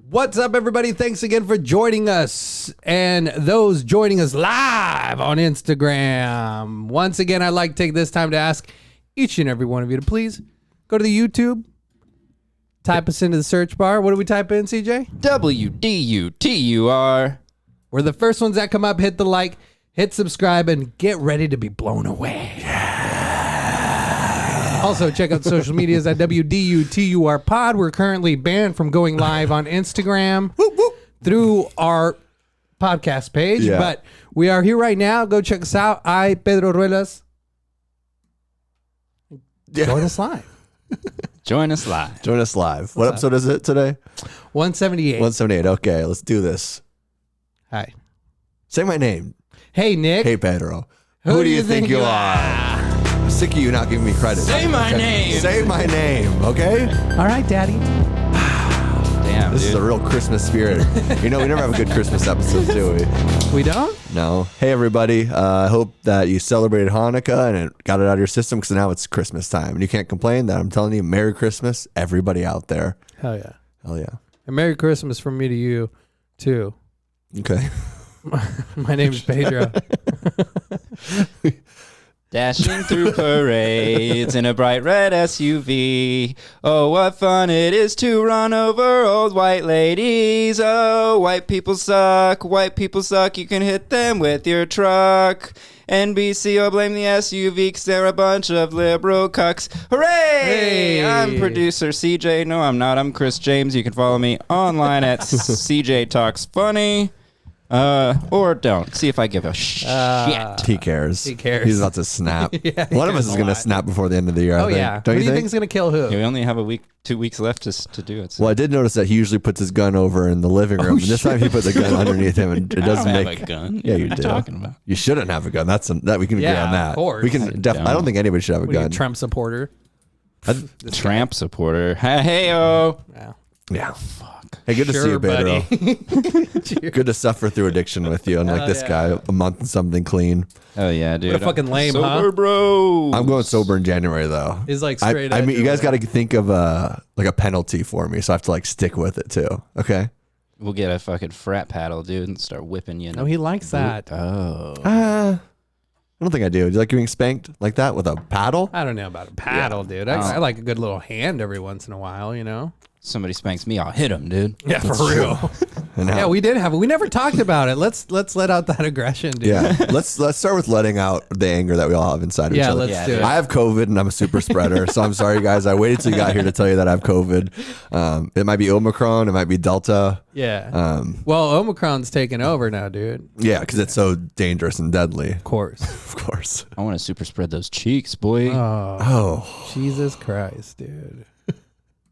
What's up, everybody? Thanks again for joining us and those joining us live on Instagram. Once again, I'd like to take this time to ask each and every one of you to please go to the YouTube, type us into the search bar. What do we type in, CJ? WDUTUR. We're the first ones that come up. Hit the like, hit subscribe, and get ready to be blown away. Also, check out social medias at WDUTUR Pod. We're currently banned from going live on Instagram through our podcast page, but we are here right now. Go check us out. Pedro Ruelas. Join us live. Join us live. Join us live. What episode is it today? 178. 178. Okay, let's do this. Hi. Say my name. Hey, Nick. Hey, Pedro. Who do you think you are? I'm sick of you not giving me credit. Say my name. Say my name, okay? All right, Daddy. Damn, This is a real Christmas spirit. You know, we never have a good Christmas episode, do we? We don't? No. Hey, everybody. I hope that you celebrated Hanukkah and it got it out of your system because now it's Christmas time. And you can't complain that I'm telling you, Merry Christmas, everybody out there. Hell yeah. Hell yeah. And Merry Christmas from me to you, too. Okay. My name's Pedro. Dashing through parades in a bright red SUV. Oh, what fun it is to run over old white ladies. Oh, white people suck. White people suck. You can hit them with your truck. NBC, oh, blame the SUV because they're a bunch of liberal cucks. Hooray! Hey. I'm producer CJ. No, I'm not. I'm Chris James. You can follow me online at CJ Talks Funny. Or don't. See if I give a shit. He cares. He cares. He's about to snap. Yeah, One of us is going to snap before the end of the year. I think. Yeah. Don't What you do you think? think's going to kill who? Yeah, we only have 2 weeks left to do it. So. Well, I did notice that he usually puts his gun over in the living room. And this time he put the gun underneath him, and it doesn't I don't make have a gun. Yeah, you what do. are you talking about? You shouldn't have a gun. That we can agree Yeah, on that. of course. We can. I don't think anybody should have a What are you, a gun. Trump supporter? Trump supporter. Hey-oh. Yeah. Yeah. Fuck. Hey, good to see you, Pedro. buddy. Good to suffer through addiction with you, unlike this guy, a month and something clean. Oh, yeah, dude. What a fucking lame, Sober, huh? bro. I'm going sober in January though. He's like straight I edge mean, you or guys got whatever. to think of like a penalty for me, so I have to like stick with it too. Okay. We'll get a fucking frat paddle, dude, and start whipping you. Oh, he likes that. Oh. I don't think I do. Do you like getting spanked like that with a paddle? I don't know about a paddle, dude. I like a good little hand every once in a while, you know? Somebody spanks me, I'll hit him, dude. Yeah, for real. And Yeah, we did have it. We never talked about it. Let's let out that aggression, dude. Yeah, let's start with letting out the anger that we all have inside of each Yeah, other. let's do it. I have COVID and I'm a super spreader, so I'm sorry, guys. I waited till you got here to tell you that I have COVID. It might be Omicron, it might be Delta. Yeah. Well, Omicron's taking over now, dude. Yeah, because it's so dangerous and deadly. Of course. Of course. I want to super spread those cheeks, boy. Oh, Jesus Christ, dude.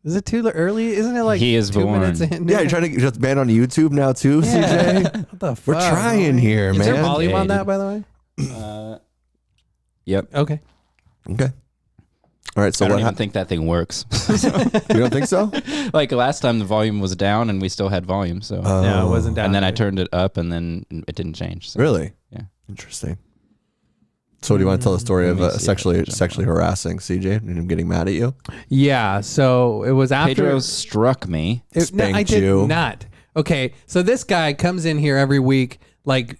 Is it too early? Isn't it like He is 2 born. minutes in? yeah. You're trying to get us banned on YouTube now too, CJ. What the fuck? We're trying here, Is man. there volume on Yeah, that, by the way? Yep. Okay. Okay. All right. So I don't what? even think that thing works. You don't think so? Like last time the volume was down and we still had volume, so. No, it wasn't down. And then I dude. turned it up and then it didn't change. So. Really? Yeah. Interesting. So do you want to tell the story of Let me see if I can jump sexually harassing CJ and him getting mad at you? Yeah, so it was after. Pedro struck me. No, I spanked did you. not. Okay, so this guy comes in here every week, like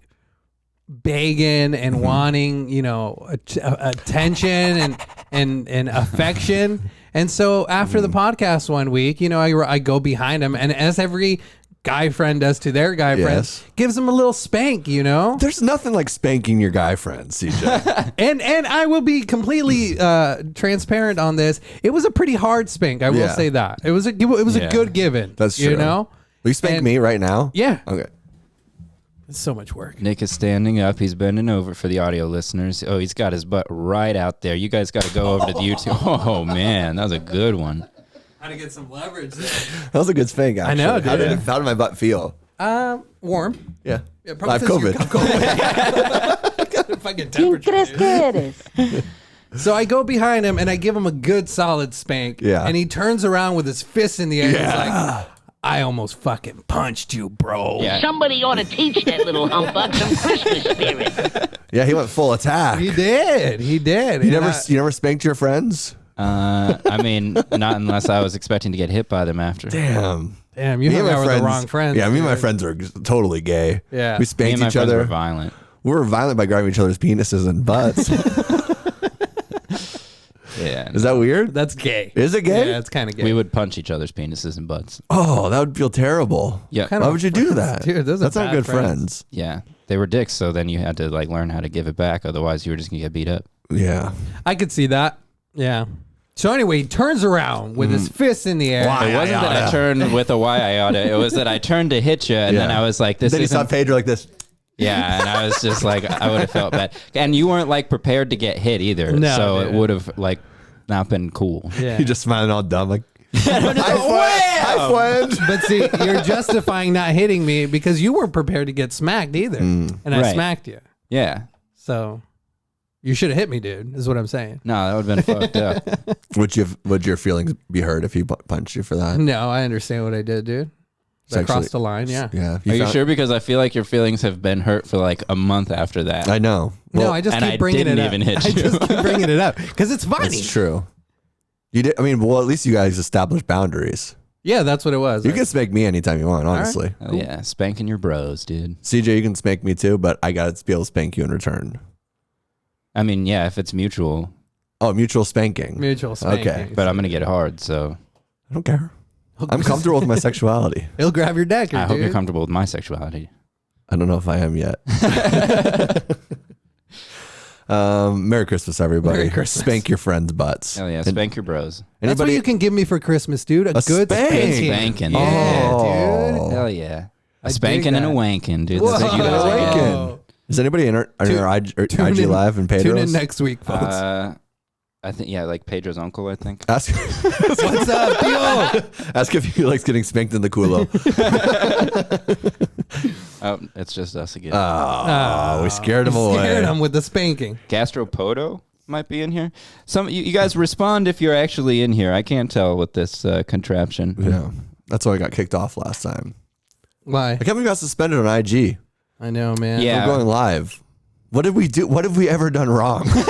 begging and wanting, you know, attention and affection. And so after the podcast one week, you know, I go behind him, and as every guy friend does to their guy Yes. friend, gives him a little spank, you know. There's nothing like spanking your guy friends, CJ. And I will be completely transparent on this. It was a pretty hard spank. I will Yeah. say that it was a good given. That's true. You know. Will you spank And- me right now? Yeah. Okay. It's so much work. Nick is standing up. He's bending over for the audio listeners. Oh, he's got his butt right out there. You guys got to go over to the YouTube. Oh, man. That was a good one. How to get some leverage there. That was a good spank, actually. know, dude. How did my butt feel? Warm. Yeah. Yeah, I have since you COVID. got COVID. Got a fucking temperature, dude. So I go behind him and I give him a good solid spank. Yeah. And he turns around with his fist in the air. Yeah. He's like, I almost fucking punched you, bro. Yeah. Somebody ought to teach that little humbug some Christmas spirit. Yeah, he went full attack. He did. He did. You And never spanked your friends? I mean, not unless I was expecting to get hit by them after. Damn. Damn, you Me hung and out my with friends, the wrong friends. yeah, me and my dude. friends are totally gay. Yeah. we Me spanked and my each friends other. were violent. We were violent by grabbing each other's penises and butts. Yeah. Is that weird? That's gay. Is it gay? Yeah, it's kind of gay. We would punch each other's penises and butts. Oh, that would feel terrible. Yeah. Kind Why of would you do friends, that? dude, those are That's not bad good friends. friends. Yeah. They were dicks, so then you had to like learn how to give it back. Otherwise, you were just gonna get beat up. Yeah. I could see that. Yeah. So anyway, he turns around with his fist in the air. Why? It wasn't that I turned with a why I oughta. It was that I turned to hit you, and then Yeah. I was like, "This Then he saw isn't." Pedro like this. Yeah, and I was just like, I would have felt bad. And you weren't like prepared to get hit either, No, so dude. it would have like not been cool. Yeah. He just smiling all dumb like, hi, friend. But see, you're justifying not hitting me because you weren't prepared to get smacked either. And I Right. smacked you. Yeah. So you should have hit me, dude, is what I'm saying. No, that would have been fucked up. Would your feelings be hurt if he punched you for that? No, I understand what I did, dude. I Sexually- crossed the line, yeah. Yeah. Are you found- sure? Because I feel like your feelings have been hurt for like a month after that. I know. No, Well, I just and keep I bringing it didn't up. even hit I you. just keep bringing it up because it's funny. That's true. You did. I mean, well, at least you guys established boundaries. Yeah, that's what it was. You can spank me anytime you want, honestly. Oh, yeah, spanking your bros, dude. CJ, you can spank me too, but I got to be able to spank you in return. I mean, yeah, if it's mutual, Oh, mutual spanking. Mutual spanking. Okay. but I'm gonna get hard, so I don't care. I'm comfortable with my sexuality. He'll grab your decker, I hope dude. you're comfortable with my sexuality. I don't know if I am yet. Merry Christmas, everybody. Merry Christmas. Spank your friends' butts. Hell yeah, And spank your bros. That's what you can give me for Christmas, dude. A good spank. spanking. Spanking. Yeah, Oh. dude. Hell yeah. I A spanking dig and a that. wanking, dude. That's what you Whoa. guys are getting. Wanking. Is anybody in our IG, or Tune IG in- Live and Pedro's? Tune in next week, folks. I think, yeah, like Pedro's uncle, I think. Ask, What's up, yo? ask if he likes getting spanked in the culo. Oh, it's just us again. We scared him away. Scared him with the spanking. Gastropodo might be in here. Some you guys respond if you're actually in here. I can't tell with this contraption. Yeah, that's why I got kicked off last time. Why? I can't believe we got suspended on IG. I know, man. Yeah. We're going live. What did we do? What have we ever done wrong? I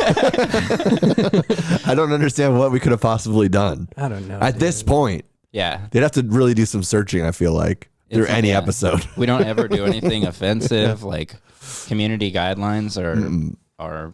don't understand what we could have possibly done. I don't know. At dude. this point, Yeah. they'd have to really do some searching, I feel like, through It's- any yeah. episode. We don't ever do anything offensive. Like community guidelines are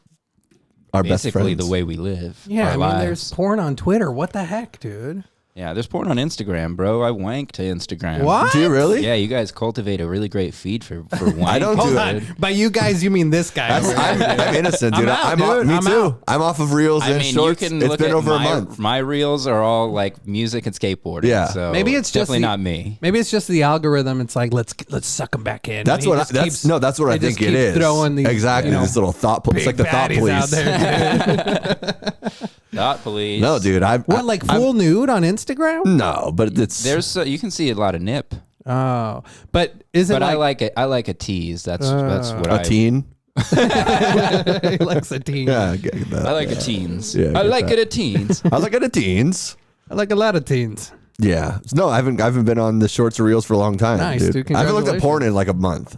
Our best basically friends. the way we live. Yeah, our I mean, lives. there's porn on Twitter. What the heck, dude? Yeah, there's porn on Instagram, bro. I wank to Instagram. What? Do you really? Yeah, you guys cultivate a really great feed for wank. I don't Hold do on. it. By you guys, you mean this guy? over here. I'm innocent, dude. I'm out, I'm dude. Me I'm too. out. I'm off of reels I and mean, shorts. you can It's look been at over a my, month. my reels are all like music and skateboarding. Yeah. So Maybe it's just definitely the- not me. Maybe it's just the algorithm. It's like let's suck him back in. That's And he what. just That's keeps- no. That's what I they just think it keep is. Throwing these exactly. you know, This little thought. It's big like the thought baddies out police. there, dude. Thought police. No, dude. What, like full nude on Instagram? No, but it's There's you can see a lot of nip, Oh, but is it but like, I like it. I like a tease. That's what a teen. he likes a teen? Yeah, I get that. I like a teens. Yeah, I I get like that. it a teens. I like it a teens. I like a lot of teens. Yeah. No, I haven't been on the shorts or reels for a long time. Nice, dude. I haven't looked at porn Congratulations. in like a month.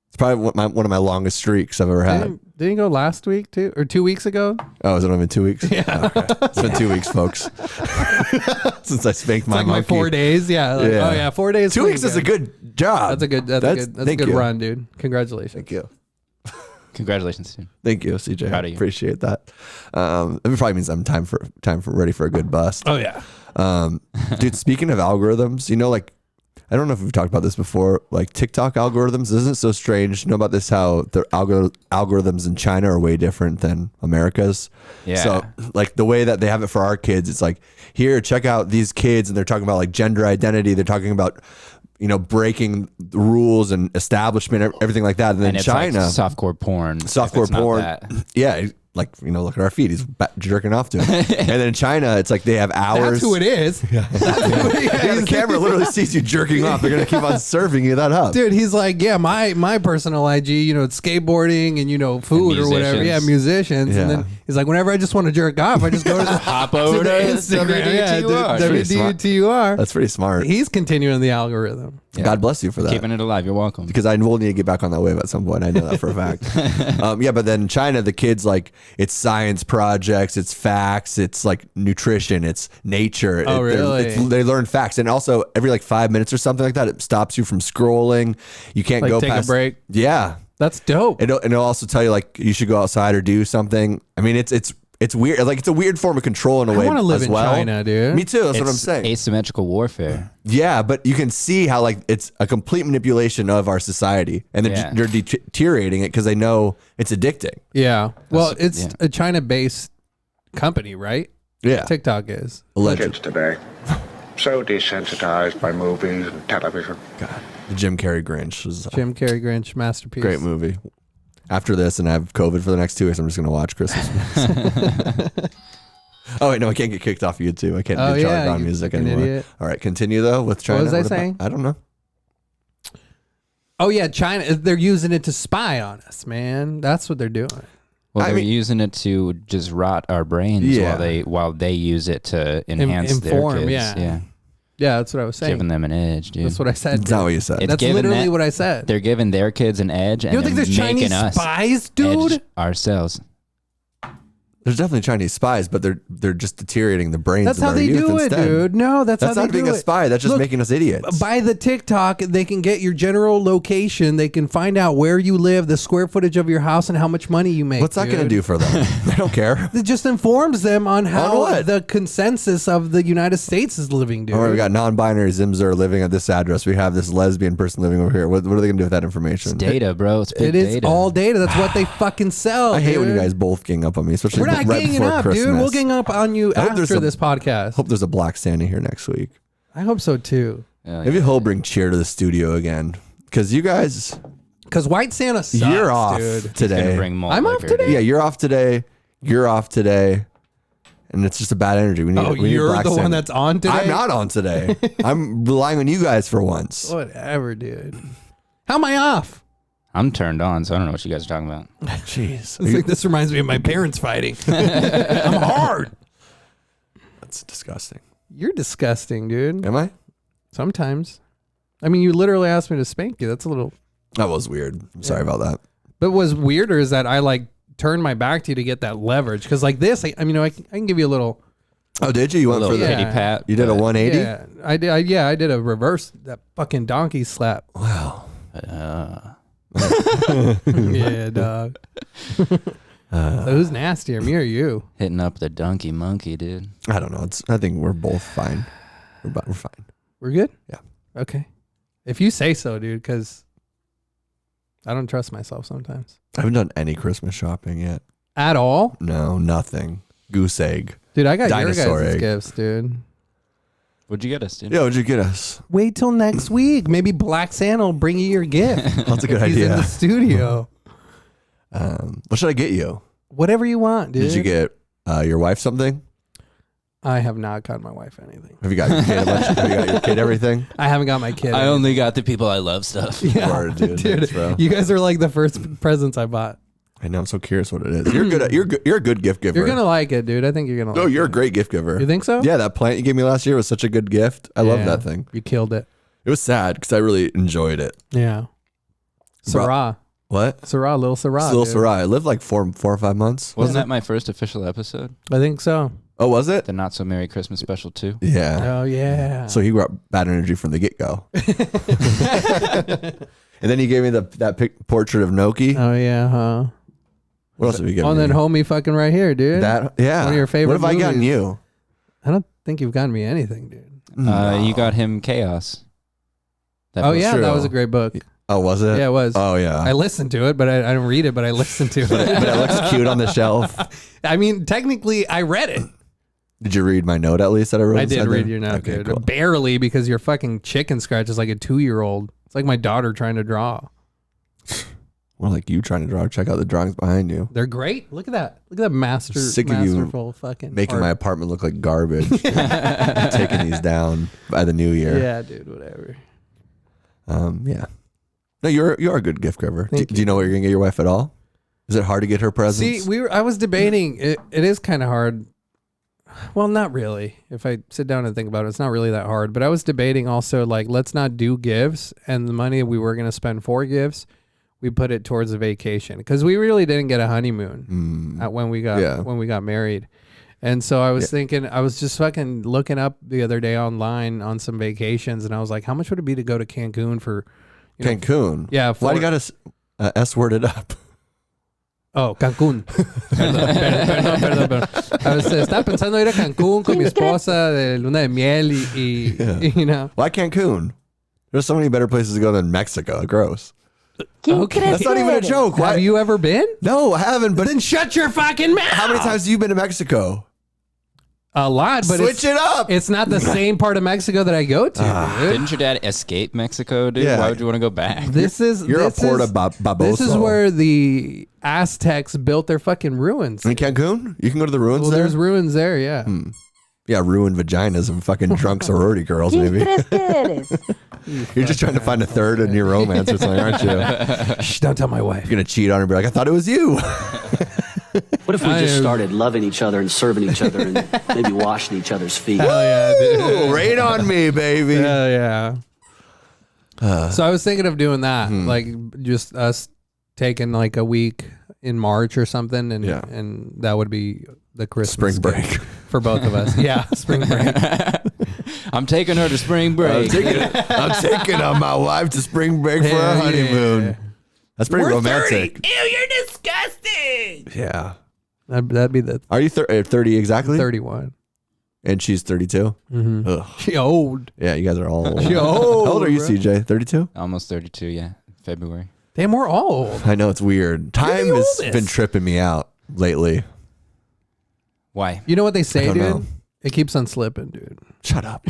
It's probably one of my longest streaks I've ever had. Didn't you go last week too, or 2 weeks ago? Oh, is it only been 2 weeks? Yeah. Okay. It's been 2 weeks, folks. Since I spanked my Like my monkey. 4 days. Yeah. Like, Yeah. Oh yeah, 4 days. 2 weeks is a good job. That's a good. That's a thank good you. run, dude. Congratulations. Thank you. Congratulations, dude. Thank you, CJ. Proud of you. Appreciate that. It probably means I'm time for ready for a good bust. Oh yeah. Dude, speaking of algorithms, like, I don't know if we've talked about this before, like TikTok algorithms. Isn't it so strange? You know about this, how the algorithms in China are way different than America's? Yeah. So like the way that they have it for our kids, it's like, here, check out these kids. And they're talking about like gender identity. They're talking about, breaking the rules and establishment, everything like that. And then And it's China, like softcore porn. if softcore it's not porn. that. Yeah. Like, look at our feet. He's jerking off to him. And then in China, it's like they have hours. That's who it is. Yeah, the camera literally sees you jerking off. They're gonna keep on serving you that up. Dude, he's like, yeah, my personal IG, it's skateboarding and food And or whatever. Yeah, musicians. musicians. And Yeah. then He's like, whenever I just want to jerk off, I just go to the Hop over to Instagram. Yeah, WDUTUR. WDUTUR. That's pretty smart. He's continuing the algorithm. Yeah. God bless you for that. Keeping it alive. You're welcome. Because I will need to get back on that wave at some point. I know that for a fact. Yeah, but then China, the kids, like, it's science projects, it's facts, it's like nutrition, it's nature. Oh, really? They learn facts. And also, every like 5 minutes or something like that, it stops you from scrolling. You can't Like go take past. a break. Yeah. That's dope. It'll also tell you, like, you should go outside or do something. I mean, it's weird. Like, it's a weird form of control in a I way. want to live as in well. China, dude. Me too. That's what I'm It's saying. asymmetrical warfare. Yeah, but you can see how, like, it's a complete manipulation of our society, and they're deteriorating it because they know it's addicting. Yeah. Well, That's- it's a China-based company, right? Yeah, TikTok is. allegedly. Kids today, so desensitized by movies and television. God, the Jim Carrey Grinch was a Jim Carrey Grinch masterpiece. great movie. After this, and I have COVID for the next 2 weeks, I'm just gonna watch Christmas movies. Oh wait, no, I can't get kicked off YouTube. I can't do Charlie Brown you music fucking anymore. idiot. All right, continue though with China. was I about- saying? I don't know. Oh yeah, China. They're using it to spy on us, man. That's what they're doing. Well, I they're mean- using it to just rot our brains Yeah. while they use it to enhance inform, their kids. yeah. Yeah, that's what I was saying. Giving them an edge, dude. That's what I said. That's not dude. what you said. It's That's giving literally that- what I said. They're giving their kids an edge, and You don't think they're there's making Chinese us spies, dude? edge ourselves. There's definitely Chinese spies, but they're just deteriorating the brains That's of how our they youth do it, instead. dude. No, that's how That's they not being do a it. spy. That's just Look, making us idiots. By the TikTok, they can get your general location. They can find out where you live, the square footage of your house, and how much money you make. What's that going to dude. do for them? They don't care. It just informs them on how what? the consensus of the United States is living, dude. All right, we got non-binary Zims are living at this address. We have this lesbian person living over here. What are they going to do with that information? It's data, bro. It's big It is data. all data. That's what they fucking sell. I hate when you dude. guys both gang up on me, especially We're not right ganging before up, Christmas. dude. We'll gang up on you I hope there's after a- this podcast. Hope there's a Black Santa here next week. I hope so too. Maybe he'll bring cheer to the studio again. Because you guys, Because White Santa sucks, you're off dude. Gonna today. bring malt I'm off liquor, today? dude. Yeah, you're off today. You're off today. And it's just a bad energy. We need. Oh, we need you're Black the one Santa. that's on today? I'm not on today. I'm relying on you guys for once. Whatever, dude. How am I off? I'm turned on, so I don't know what you guys are talking about. Jeez, It's like, this reminds me of my parents fighting. I'm hard. that's disgusting. You're disgusting, dude. Am I? Sometimes. I mean, you literally asked me to spank you. That's a little... That was weird. I'm sorry about that. But what's weirder is that I, like, turned my back to you to get that leverage. Because, like, this, I mean, I can give you a little... Oh, did you? You went for Little the pity pat. You did a but- 180? Yeah, I did. I did a reverse, that fucking donkey slap. Wow. Yeah, dog. So who's nastier, me or you? Hitting up the donkey monkey, dude. I don't know. I think we're both fine. We're fine. We're good? Yeah. Okay. If you say so, dude, because I don't trust myself sometimes. I haven't done any Christmas shopping yet. At all? No, nothing. Goose egg. Dude, I got Dinosaur your guys' egg. gifts, dude. What'd you get us, dude? Yeah, what'd you get us? Wait till next week. Maybe Black Santa will bring you your gift. That's a good if he's in idea. the studio. What should I get you? Whatever you want, dude. Did you get your wife something? I have not got my wife anything. Have you got your kid a bunch? Have you got your kid everything? I haven't got my kid. I anything. only got the people I love stuff. Yeah, Word, dude. Thanks, bro. you guys are like the first presents I bought. I know. I'm so curious what it is. You're good. You're a good gift giver. You're gonna like it, dude. I think you're gonna. No, like you're it. a great gift giver. You think so? Yeah, that plant you gave me last year was such a good gift. I love Yeah. that thing. You killed it. It was sad because I really enjoyed it. Yeah. Syrah. What? Syrah, little Syrah. Little dude. Syrah. I lived like four or 5 months. Wasn't that my first official episode? I think so. Oh, was it? The Not So Merry Christmas special too? Yeah. Oh yeah. So he brought bad energy from the get go. And then he gave me that portrait of Noki. Oh yeah, huh? What else have you given Oh, and me? then homie fucking right here, dude. That, yeah. One of your favorite What have I gotten movies. you? I don't think you've gotten me anything, dude. You got him Chaos. That Oh book. yeah, true. that was a great book. Oh, was it? Yeah, it was. Oh, yeah. I listened to it, but I don't read it, but I listened to but it. it looks cute on the shelf. I mean, technically, I read it. Did you read my note at least that I wrote? I did inside read there? your note, Okay, dude. cool. Barely, because your fucking chicken scratch is like a 2-year-old. It's like my daughter trying to draw. More like you trying to draw. Check out the drawings behind you. They're great. Look at that. Look at that Sick of you masterful fucking Making my art. apartment look like garbage. Taking these down by the new year. Yeah, dude. Whatever. Yeah. No, you're a good gift giver. Do Thank you know what you're gonna get your wife at all? Is it hard to get her presents? See, I was debating. It is kind of hard. Well, not really. If I sit down and think about it, it's not really that hard. But I was debating also, like, let's not do gifts, and the money we were going to spend for gifts, we put it towards a vacation, because we really didn't get a honeymoon when we got married. And so I was thinking, I was just fucking looking up the other day online on some vacations, and I was like, how much would it be to go to Cancun for? Cancun. Yeah. Why do you got to S-word it up? Oh, Cancún. Perdón. Estaba pensando ir a Cancún con mi esposa de luna de miel y you know. Why Cancun? There's so many better places to go than Mexico. Gross. Okay. That's not even a joke. Have you ever been? No, I haven't. But Then shut your fucking mouth. how many times have you been to Mexico? A lot, but Switch it up. It's not the same part of Mexico that I go to, dude. Didn't your dad escape Mexico, dude? Yeah. Why would you want to go back? You're a porta baboso. This is where the Aztecs built their fucking ruins. In Cancun? You can go to the ruins Well, there? there's ruins there, yeah. Yeah, ruined vaginas and fucking drunk sorority girls, maybe. You're just trying to find a third in your romance or something, aren't you? Shh, don't tell my wife. You're going to cheat on her and be like, I thought it was you. What if we just started loving each other and serving each other and maybe washing each other's feet? Hell yeah, dude. Ooh, right on me, baby. Hell yeah. So I was thinking of doing that, like just us taking like a week in March or something, and that would be the Christmas Spring break. gift for both of us. Yeah, spring break. I'm taking her to spring break. I'm taking my wife to spring break for a honeymoon. Yeah. That's pretty romantic. 30. Ew, you're disgusting. Yeah. That'd be the Are you 30 exactly? 31. And she's 32? Ugh. She old. Yeah, you guys are all old. She old. How old are you, bro. CJ? 32? Almost 32, yeah. February. Damn, we're old. I know, it's weird. Time the has oldest. been tripping me out lately. Why? You know what they say, I don't dude? know. It keeps on slipping, dude. Shut up.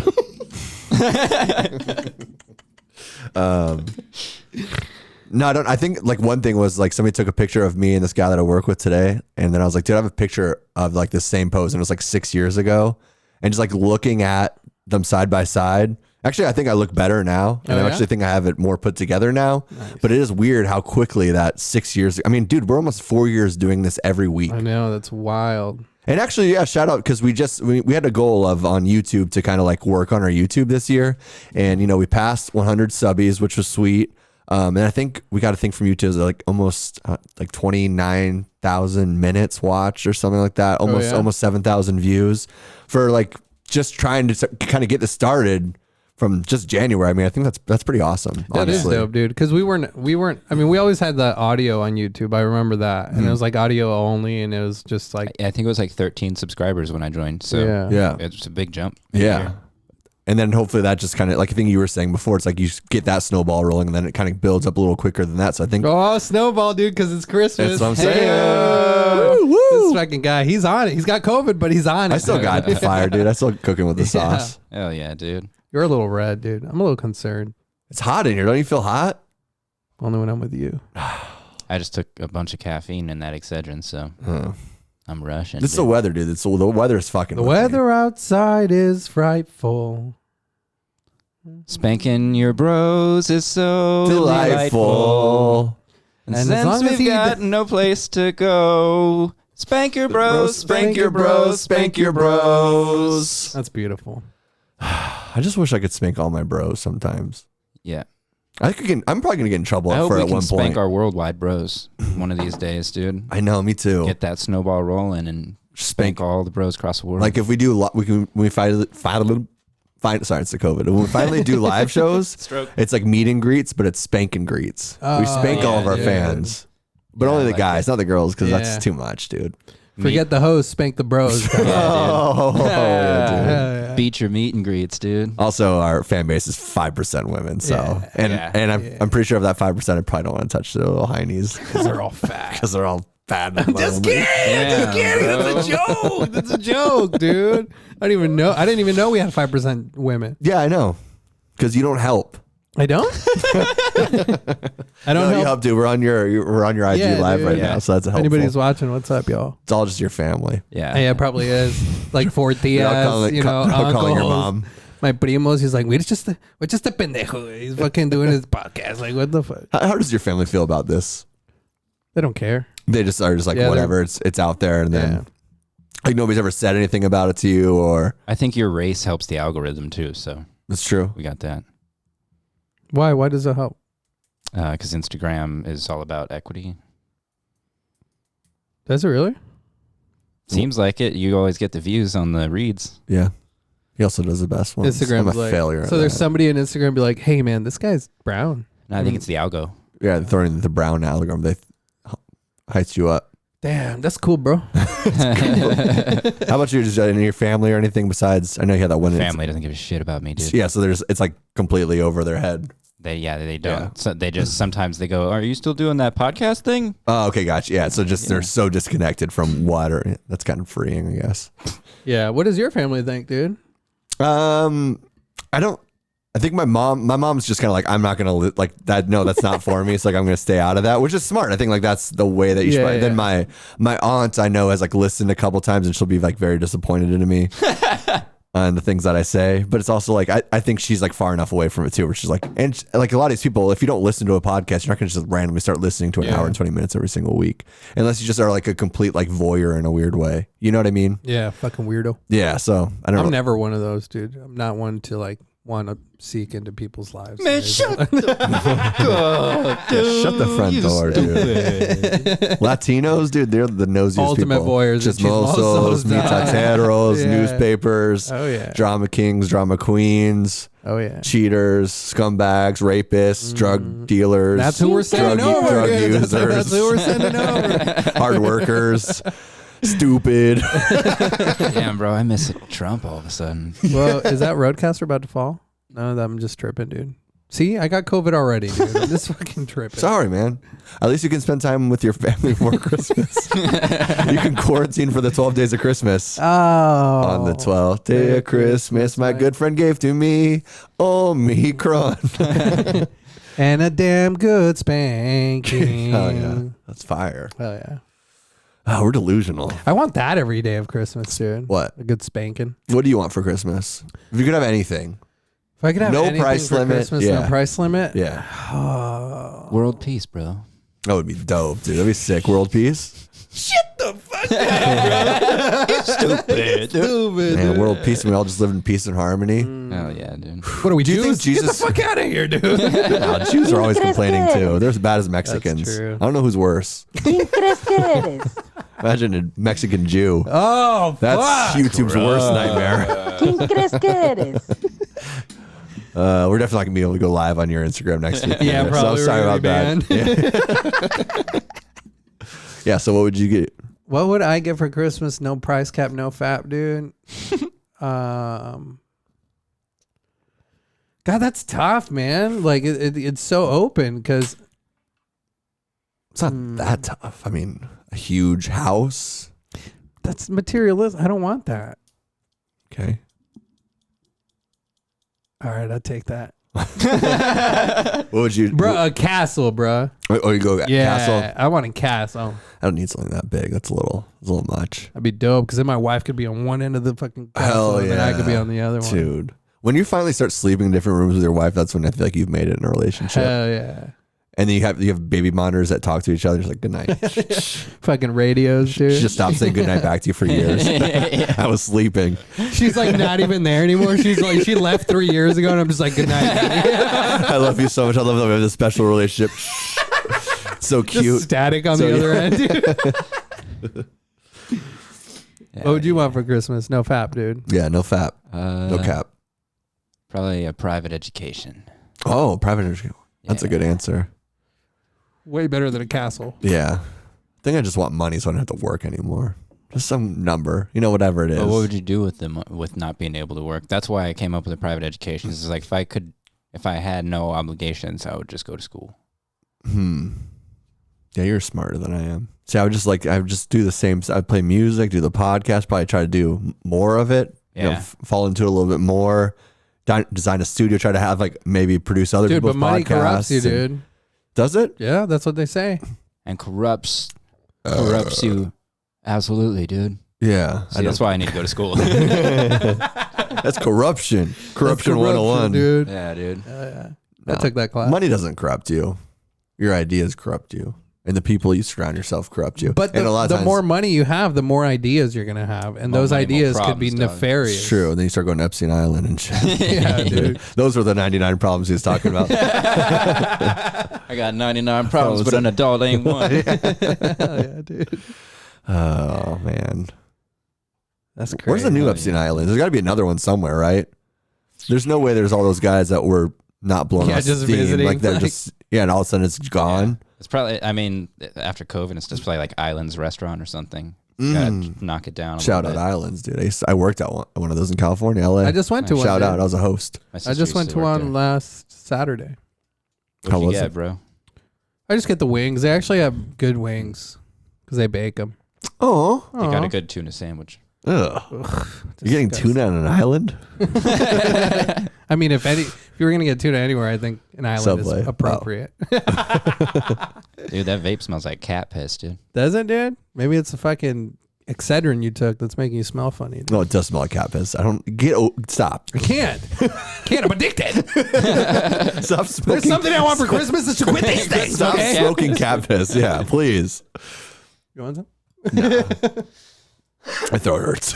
No, I don't. I think like one thing was like somebody took a picture of me and this guy that I work with today, and then I was like, dude, I have a picture of like the same pose, and it was like 6 years ago, and just like looking at them side by side. Actually, I think I look better now, and Oh, I yeah? actually think I have it more put together now. Nice. But it is weird how quickly that 6 years. I mean, dude, we're almost 4 years doing this every week. I know, that's wild. And actually, yeah, shout out because we had a goal of on YouTube to kind of like work on our YouTube this year, and you know we passed 100 subbies, which was sweet. And I think we got a thing from YouTube like almost like 29,000 minutes watched or something like that, almost 7,000 views for like just trying to kind of get this started from just January. I mean, I think that's pretty awesome. That is honestly. dope, dude. Because we weren't. I mean, we always had the audio on YouTube. I remember that, and it was like audio only, and it was just like, I think it was like 13 subscribers when I joined. So Yeah. it's a big jump. Yeah. And then hopefully that just kind of like I think you were saying before, it's like you get that snowball rolling and then it kind of builds up a little quicker than that. So I think oh, snowball, dude, because it's Christmas. that's what I'm saying. Hey, Woo, this woo. fucking guy, he's on it. He's got COVID, but he's on it. I still got the fire, dude. I still cooking with the sauce. Hell yeah, dude. You're a little red, dude. I'm a little concerned. It's hot in here. Don't you feel hot? Only when I'm with you. I just took a bunch of caffeine and that Excedrin, so I'm rushing. This is the weather, dude. The weather is fucking. The with me. weather outside is frightful. Spanking your bros is so Delightful. And And as long since as we've he got no place to go, spank your bros, Spank your bros, spank your bros. That's beautiful. I just wish I could spank all my bros sometimes. Yeah. I'm probably gonna get in trouble I hope for we at can one spank point. our worldwide bros one of these days, dude. I know, me too. Get that snowball rolling and spank all the bros across the world. Like if we do, we finally, sorry, it's the COVID. When we finally do live shows, it's like meet and greets, but it's spank and greets. We spank all of our dude. fans, but Yeah, only I the like guys, not the girls, because Yeah. that's too much, dude. Forget the host, spank the bros. Oh, yeah, dude. Yeah. Beat your meet and greets, dude. Also, our fan base is 5% women, so Yeah. and I'm pretty sure of that 5%, I probably don't want to touch the little heinies Because they're all fat. because they're all bad. Just kidding. Yeah, Just kidding. That's a joke. That's a joke, dude. I didn't even know we had 5% women. Yeah, I know, because you don't help. I don't? I don't No, you help. help, dude. We're on your IG Yeah, live dude. right Yeah. now, so that's a helpful. Anybody's watching, what's up, y'all? It's all just your family. Yeah. Yeah, it probably is. Like four They're all tias, calling- you know, they're all uncles. calling your mom. My primos, he's like, we're just a pendejo. He's fucking doing his podcast. Like, what the fuck? How does your family feel about this? They don't care. They just are just like, Yeah, whatever, it's out there, and then Yeah. like nobody's ever said anything about it to you, or I think your race helps the algorithm too, so it's true. we got that. Why? Why does it help? Because Instagram is all about equity. Does it really? Seems like it. You always get the views on the reads. Yeah. He also does the best ones. Instagram's I'm a like, failure. so at there's that. somebody in Instagram be like, hey man, this guy's brown. No, I think it's the algo. Yeah, throwing the brown algorithm. They heights you up. Damn, that's cool, bro. How about you? Just in your family or anything besides? I know you had that one. Family doesn't give a shit about me, dude. Yeah, so it's like completely over their head. They don't. Yeah. So they just sometimes they go, "Are you still doing that podcast thing?" Oh, okay, gotcha. Yeah, so just they're so disconnected from what, or that's kind of freeing, I guess. Yeah. What does your family think, dude? I don't. I think my mom's just kind of like, I'm not gonna like that. No, that's not for me. It's like I'm gonna stay out of that, which is smart. I think like that's the way that you should. Yeah. Then my aunt I know has like listened a couple times and she'll be like very disappointed in me on the things that I say. But it's also like I think she's like far enough away from it too, where she's like, and like a lot of these people, if you don't listen to a podcast, you're not gonna just randomly start listening to an hour and 20 minutes every single week, unless you just are like a complete like voyeur in a weird way. You know what I mean? Yeah, fucking weirdo. Yeah. So I don't know. I'm never one of those, dude. I'm not one to like want to seek into people's lives. Man, shut the fuck up, dude. Yeah, shut the front door, dude. Latinos, dude, they're the nosiest Ultimate people. voyeurs, Chismosos, chismosos. mitateros, Yeah. newspapers, Oh yeah. drama kings, drama queens, Oh yeah. cheaters, scumbags, rapists, drug dealers. That's who we're sending drug, over. drug Dude. users, That's who we're sending over. hard workers, stupid. Damn, bro, I miss Trump all of a sudden. Well, is that roadcaster about to fall? No, I'm just tripping, dude. See, I got COVID already, dude. I'm just fucking tripping. Sorry, man. At least you can spend time with your family for Christmas. You can quarantine for the 12 days of Christmas. Oh. On the 12th day of Christmas, my good friend gave to me Omicron. And a damn good spanking. Oh, yeah. That's fire. Oh, yeah. Oh, we're delusional. I want that every day of Christmas, dude. What? A good spanking. What do you want for Christmas? If you could have anything. If I could have No anything price for limit, Christmas, yeah. no price limit. Yeah. World peace, bro. That would be dope, dude. That'd be sick. World peace. Stupid. Man, world peace, and we all just live in peace and harmony. Oh yeah, dude. What are we Do you Jews? think Jesus- Get the fuck out of here, dude. No, Jews are always complaining too. They're as bad as Mexicans. true. I don't know who's worse. ¿Quién crees que eres? Imagine a Mexican Jew. Oh, That's fuck. YouTube's worst nightmare. ¿Quién crees que eres? We're definitely not gonna be able to go live on your Instagram next week. Yeah, So probably. sorry we're about gonna be that. banned. Yeah. So what would you get? What would I get for Christmas? No price cap, no fap, dude. God, that's tough, man. Like it's so open because It's not that tough. I mean, a huge house. that's materialistic. I don't want that. Okay. All right, I'll take that, What would you, bro. A castle, bro. Oh, you go Yeah, castle. I want a castle. I don't need something that big. That's a little much. That'd be dope because then my wife could be on one end of the fucking castle, Hell and then I could be yeah. on the other one. Dude. When you finally start sleeping in different rooms with your wife, that's when I feel like you've made it in a relationship. Hell yeah. And then you have baby monitors that talk to each other. It's like, good night. Fucking radios, dude. She just stopped saying good night back to you for years. I was sleeping. She's like not even there anymore. She's like, she left 3 years ago, and I'm just like, good night. I love you so much. I love that we have this special relationship. So Just cute. static on So- the other end. What would you want for Christmas? No fap, dude. Yeah, no fap. No cap. Probably a private education. Oh, private education. That's a Yeah. good answer. Way better than a castle. Yeah. I think I just want money so I don't have to work anymore. Just some number, whatever it is. But what would you do with them with not being able to work? That's why I came up with a private education. It's like if I had no obligations, I would just go to school. Yeah, you're smarter than I am. See, I would just do the same. I'd play music, do the podcast, probably try to do more of it. Yeah. Fall into it a little bit more. Design a studio, try to have maybe produce other Dude, people's but money podcasts. corrupts you, and- dude. Does it? Yeah, that's what they say. And corrupts you. Absolutely, dude. Yeah. See, that's why I need to go to school. That's corruption. Corruption 101. dude. Yeah, dude. I No. took that class. Money doesn't corrupt you. Your ideas corrupt you. And the people you surround yourself corrupt you. But and a lot of the times, more money you have, the more ideas you're gonna have, and More those money, more ideas could be problems, dog. nefarious. it's true. And then you start going to Epstein Island and shit. Yeah, dude. Those were the 99 problems he was talking about. I got 99 problems, but an adult ain't one. Yeah, dude. Oh, man. That's crazy. Where's the new Epstein Island? There's got to be another one somewhere, right? There's no way there's all those guys that were not blown off just steam. visiting, Like they're like- just, and all of a sudden it's gone. It's probably, I mean, after COVID, it's just probably like Islands Restaurant or something. Gotta knock it down a Shout little out bit. Islands, dude. I worked at one of those in California, LA. I just went to one. Shout dude. out. I was a host. My I sister just used went to work one there. last Saturday. What'd How you was get, it? bro? I just get the wings. They actually have good wings because they bake them. Oh. You got a good tuna sandwich. Ugh. You're getting tuna on an island? I mean, if you were gonna get tuna anywhere, I think an island Subway. is appropriate. Dude, that vape smells like cat piss, dude. Does it, dude? Maybe it's the fucking Excedrin you took that's making you smell funny. Dude. No, it does smell like cat piss. I don't stop. I can't. I'm addicted. Stop smoking. There's something I want for Christmas is to quit these things. Stop Okay? smoking cat piss. Yeah, please. You want some? My throat hurts.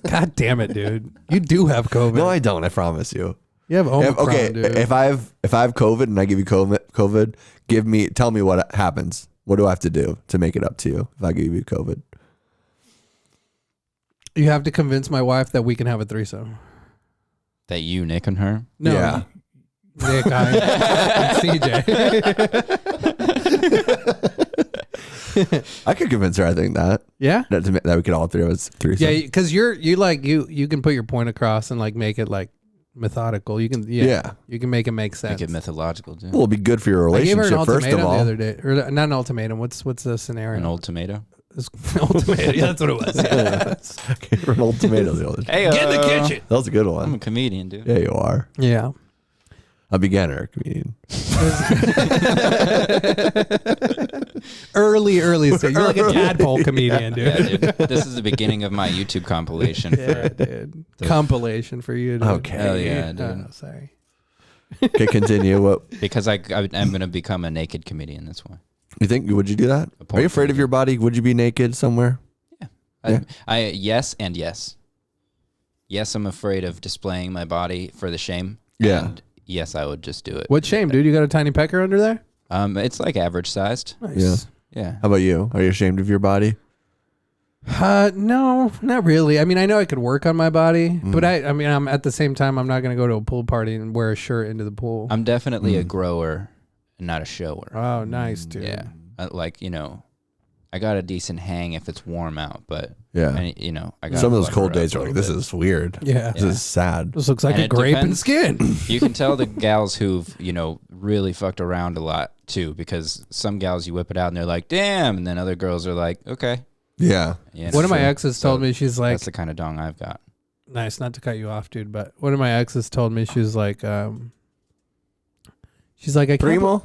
God damn it, dude. You do have COVID. No, I don't. I promise you. You have Omicron, Okay, dude. if I have COVID and I give you COVID, tell me what happens. What do I have to do to make it up to you if I give you COVID? You have to convince my wife that we can have a threesome. That you, Nick, and her? No, Yeah. Nick, and CJ. I could convince her. I think that Yeah, that we could all three of us threesome. yeah, because you can put your point across and like make it like methodical. You can Yeah. you can make it make sense. Make it mythological, dude. Well, it'll be good for your I gave her an relationship first of ultimatum the all. other day, or not an ultimatum. What's the scenario? An old tomato. It's an ultimatum. Yeah, that's what it was. Yeah. Gave her an old tomato the other day. Hey, Get in the kitchen. That was a good I'm a one. comedian, dude. Yeah, you are Yeah. a beginner comedian. Early stage. You're like a tadpole comedian, dude. Yeah, dude. This is the beginning of my YouTube compilation. Yeah, dude. Compilation for you, dude. Okay. Hell yeah, dude. Oh, sorry. Okay, continue. What Because I'm going to become a naked comedian. That's why. you think? Would you do that? Are you afraid of your body? Would you be naked somewhere? Yeah. Yes and yes. Yes, I'm afraid of displaying my body for the shame. Yeah. And yes, I would just do it. What shame, dude? You got a tiny pecker under there? It's like average sized. Nice. Yeah. Yeah. How about you? Are you ashamed of your body? No, not really. I mean, I know I could work on my body, but I mean, I'm at the same time, I'm not going to go to a pool party and wear a shirt into the pool. I'm definitely a grower and not a shower. Oh, nice, dude. Yeah. Like, I got a decent hang if it's warm out, but Yeah. I got Some of those cold days are like, this is weird. Yeah. This is sad. This looks like And a it grape and depends. skin. You can tell the gals who've, really fucked around a lot too, because some gals you whip it out and they're like, damn, and then other girls are like, okay. Yeah. One of my exes told me, she's like, that's the kind of dong I've got. nice, not to cut you off, dude, but one of my exes told me, she was like, I can't. Primo?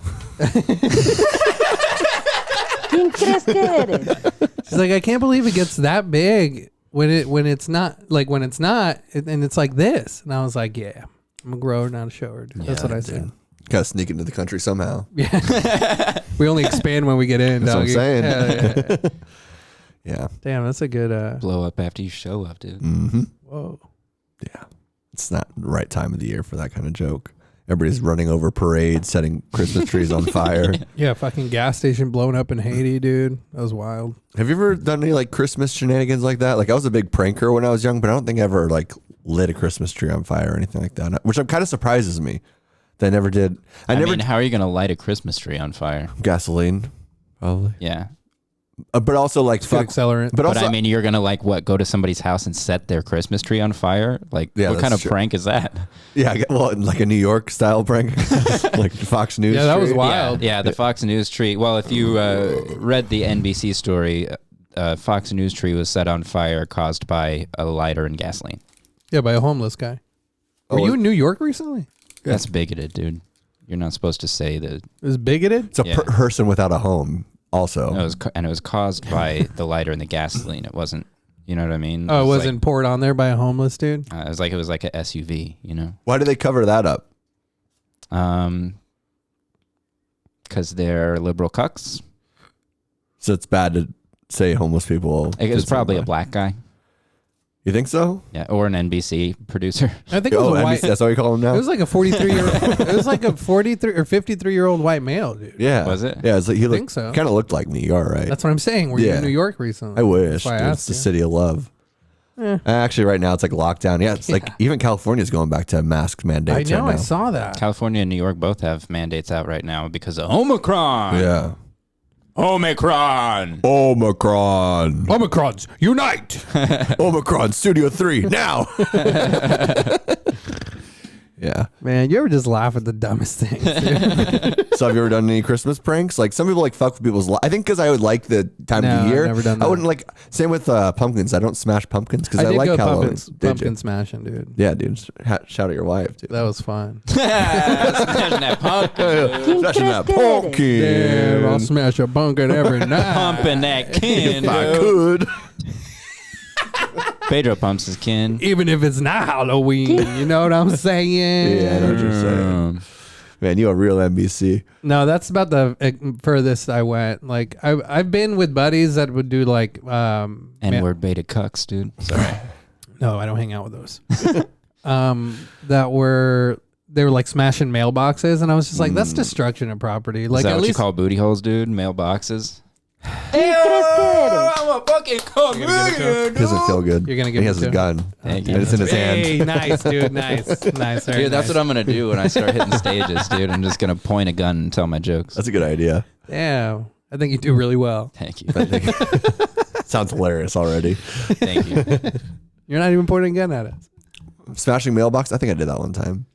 She's like, I can't believe it gets that big when it's not, and it's like this. And I was like, yeah, I'm a grower, not a shower, dude. That's what I said. Gotta sneak into the country somehow. Yeah. We only expand when we get in, That's what I'm doggy. saying. Yeah. Yeah. Damn, that's a good, Blow up after you show up, dude. Mm-hmm. whoa. Yeah. It's not the right time of the year for that kind of joke. Everybody's running over parades, setting Christmas trees on fire. Yeah, fucking gas station blown up in Haiti, dude. That was wild. Have you ever done any like Christmas shenanigans like that? Like I was a big pranker when I was young, but I don't think I ever like lit a Christmas tree on fire or anything like that, which kind of surprises me. That I never did. I never mean, how are you going to light a Christmas tree on fire? gasoline, probably. Yeah. But also like Good fuck. accelerant. But But also, I mean, you're going to go to somebody's house and set their Christmas tree on fire? Like, Yeah, what kind that's of true. prank is that? yeah, well, like a New York style prank, like Fox News. Yeah, that was tree. wild. Yeah, the Fox News tree. Well, if you read the NBC story, Fox News tree was set on fire caused by a lighter and gasoline. Yeah, by a homeless guy. Were you in New York recently? That's bigoted, dude. You're not supposed to say that. It was bigoted? It's a Yeah. person without a home. Also, It was caused by the lighter and the gasoline. It wasn't. You know what I mean? Oh, it was wasn't poured on there by a homeless dude? Like, it was like a SUV. You know. why do they cover that up? Because they're liberal cucks. So it's bad to say homeless people. It was did probably a something. black guy. You think so? Yeah, or an NBC producer. I think it was a white. NBC, that's what you call him now? It was like a 43-year-old. It was like a 43 or 53-year-old white male, dude. yeah. Was it? Yeah, it's like he think so. kind of looked like me. You are right. That's what I'm saying. Were you Yeah. in New York recently? I wish. That's why I Dude, asked it's the you. city of love. Actually, right now it's like lockdown. Yeah, it's like even California's going back to mask I mandates. know. Right I now. saw that. California and New York both have mandates out right now because of Omicron. Yeah. Omicron. Omicron. Omicrons, unite! Omicron Studio 3 now. Yeah. Man, you ever just laugh at the dumbest things? Dude? So have you ever done any Christmas pranks? Like some people like fuck with people's. I think because I would like the time of No, the year. I've never done I that. wouldn't like. Same with pumpkins. I don't smash pumpkins because I, did like go Halloween. pumpkin smashing, dude. Yeah, dude. Shout at your wife, dude. That was fun. Smashing that pumpkin. Smashing that pumpkin. Damn, I'll smash a pumpkin every night. Pumping that kin. If I dude. could. Pedro pumps his kin. Even if it's not Halloween, you know what I'm saying? Yeah, I know what you're saying. Man, you a real NBC. No, that's about the furthest I went. Like I've been with buddies that would do like N-word beta cucks, dude. Sorry. No, I don't hang out with those. They were like smashing mailboxes, and I was just like, that's destruction of property. Like Is that at what least you call booty holes, dude? Mailboxes? I'm a fucking comedian. He doesn't feel good. You're gonna give He it has to his him? gun. Thank And it's in his Hey, hand. nice, dude, nice. Very Dude, that's nice. what I'm going to do when I start hitting stages, dude. I'm just going to point a gun and tell my jokes. That's a good idea. Yeah, I think you do really well. Thank you. Sounds hilarious already. Thank you. You're not even pointing a gun at us. Smashing mailbox. I think I did that one time.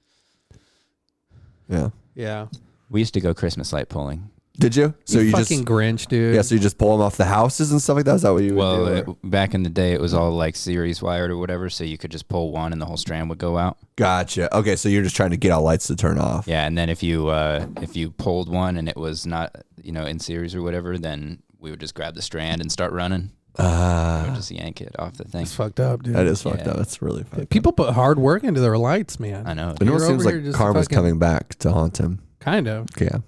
Yeah. Yeah. We used to go Christmas light pulling. Did you? So you fucking just Grinch, dude. yeah. So you just pull them off the houses and stuff like that. Is that what you would do? Well, back in the day, it was all like series wired or whatever, so you could just pull one and the whole strand would go out. Gotcha. Okay, so you're just trying to get all lights to turn off. Yeah, and then if you pulled one and it was not in series or whatever, then we would just grab the strand and start running. We would just yank it off the thing. It's fucked up, dude. That is fucked Yeah. up. That's really fucked People put hard work into their lights, man. I know. up. It almost You're seems over here like just karma's fucking- coming back to haunt him. Kind of. Yeah.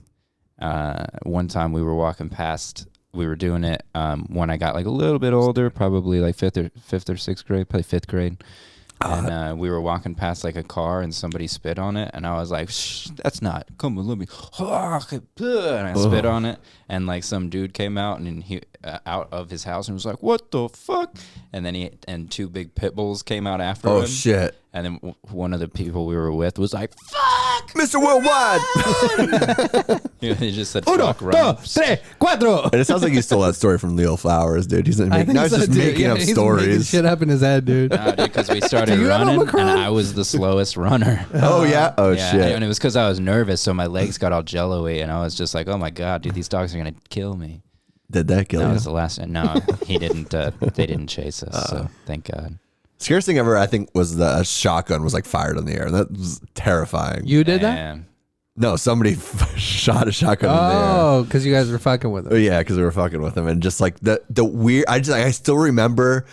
One time we were walking past, we were doing it when I got like a little bit older, probably like fifth or sixth grade, probably fifth grade. And we were walking past like a car and somebody spit on it. And I was like, shh, that's not, come on, let me. And I spit on it. And like some dude came out and he out of his house and was like, what the fuck? And then two big pit bulls came out after him. Oh shit. And then one of the people we were with was like, fuck! Mr. Worldwide. He just said, Uno, fuck, run. dos, tres, cuatro. And it sounds like you stole that story from Leo Flowers, dude. He's I now think he's so, just dude. making Yeah, up he's making stories. shit up in his head, dude. Nah, dude, because we started Do you have running and Omicron? I was the slowest runner. Oh yeah. Oh Yeah, shit. and it was because I was nervous, so my legs got all jello-y, and I was just like, "Oh my god, dude, these dogs are gonna kill me." Did that kill That you? was the last. No, he didn't. They didn't chase us, so thank God. Scariest thing ever, I think, was a shotgun was like fired in the air. That was terrifying. You did that? Man. No, somebody shot a shotgun in the air. Oh, because you guys were fucking with Oh him. yeah, because we were fucking with him, and just like the weird. I still remember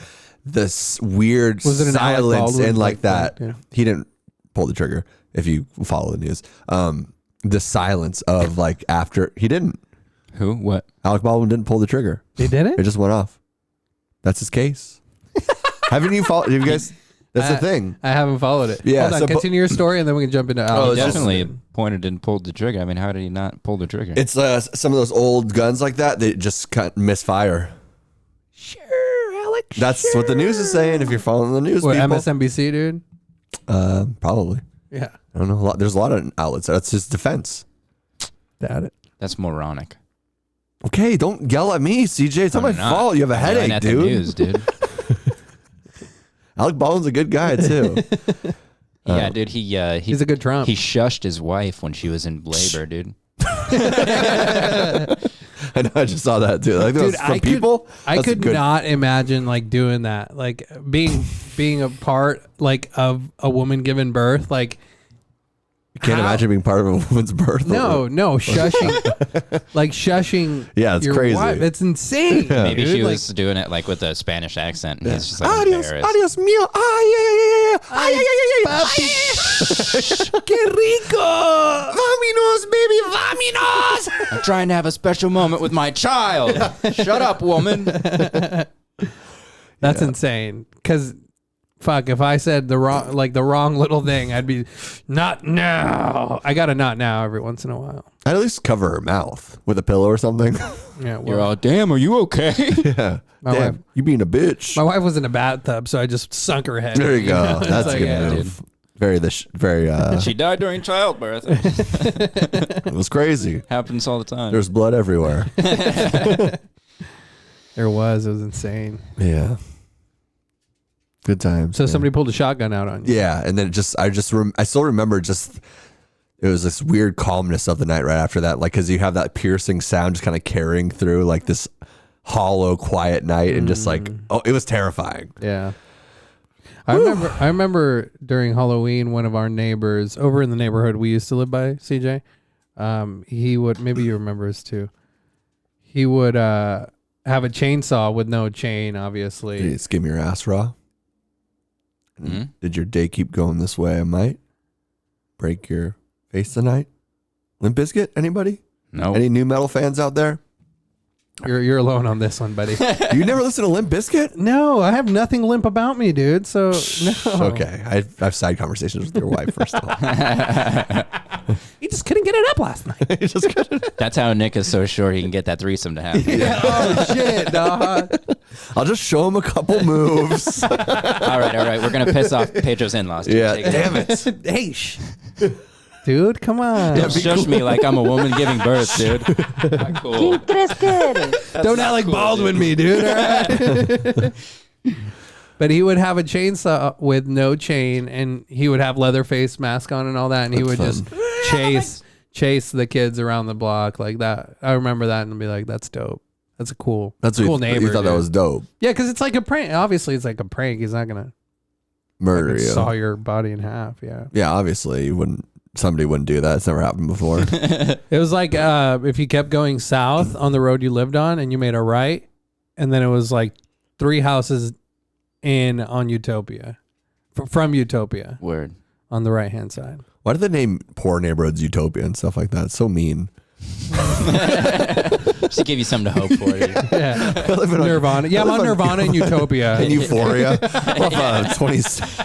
this weird Was it an Alec silence Baldwin and like type that. thing? Yeah. He didn't pull the trigger. If you follow the news, the silence of like after he didn't. Who? What? Alec Baldwin didn't pull the trigger. They did It it? just went off. That's his case. Haven't you followed? Have you guys? That's the thing. I haven't followed it. Yeah, Hold on, so- continue your story, and then we can jump into Alex. it's just- Definitely pointed and pulled the trigger. I mean, how did he not pull the trigger? It's some of those old guns like that. They just misfire. Sure, Alex. That's what the news is saying. If you're following the news, What, people. MSNBC, dude? Probably. Yeah. I don't know. There's a lot of outlets. That's his defense. Doubt it. That's moronic. Okay, don't yell at me, CJ. It's not my I'm not. fault. You have a I'm yelling headache, at the dude. news, dude. Alec Baldwin's a good guy too. Yeah, dude. He's a good Trump. He shushed his wife when she was in labor, dude. I know. I just saw that too. Like, Dude, from people, I that's a could good- not imagine like doing that, like being a part like of a woman giving birth, like You can't how- imagine being part of a woman's birth. no, shushing, like shushing. Yeah, it's your crazy. wife. It's insane. Maybe dude. she Like, was doing it like with a Spanish accent. And he's just like Adios, embarrassed. adios mío. Ay, ay, ay, ay, ay, ay, ay, ay, Papi. Qué rico. Vámonos, baby, vámonos. I'm trying to have a special moment with my child. Shut up, woman. That's insane. Because, fuck, if I said the wrong little thing, I'd be, not now. I got to not now every once in a while. I'd at least cover her mouth with a pillow or something. Yeah, well, You're all, damn, are you okay? Yeah. My Damn, wife- you being a bitch. my wife was in a bathtub, so I just sunk her head. There you go. It's That's like, a good yeah, move. Very, She died during childbirth. it was crazy. Happens all the time. There's blood everywhere. There was. It was insane. Yeah. Good times. So man. somebody pulled a shotgun out on you. Yeah, and then I still remember just it was this weird calmness of the night right after that, like because you have that piercing sound just kind of carrying through like this hollow, quiet night, and just like it was terrifying. Yeah. I remember during Halloween, one of our neighbors over in the neighborhood we used to live by, CJ, he would, maybe you remember this too. He would have a chainsaw with no chain, obviously. Did you skim your ass raw? Mm-hmm. Did your day keep going this way? I might break your face tonight. Limp Bizkit? Anybody? No. Any new metal fans out there? You're alone on this one, buddy. You never listen to Limp Bizkit? No, I have nothing limp about me, dude. So no. Okay, I have side conversations with your wife first of all. He just couldn't get it up last night. You just couldn't- That's how Nick is so sure he can get that threesome to happen. Oh shit, dog. I'll just show him a couple moves. All right. We're gonna piss off Pedro's in-laws. Dude. Yeah, Take it. damn it. Hey, dude, come on. Yeah, Don't shush me like I'm a woman giving birth, dude. Not cool. Don't act like Baldwin me, dude. All right? But he would have a chainsaw with no chain, and he would have Leatherface mask on and all that, and he would That's just chase the kids around the block like that. I remember that and be like, "That's dope. That's a cool, That's cool what neighbor." you thought that dude. was dope. Yeah, because it's like a prank. Obviously, it's like a prank. He's not gonna Murder you. saw your body in half. Yeah, Yeah, obviously you wouldn't. Somebody wouldn't do that. It's never happened before. it was like if you kept going south on the road you lived on, and you made a right, and then it was like 3 houses in on Utopia, from Utopia Word. on the right hand side. Why do they name poor neighborhoods Utopia and stuff like that? It's so mean. Just to give you something to hope for. Dude. Yeah, I live in Nirvana. Yeah, I'm on Nirvana and Utopia. in Euphoria. Off 20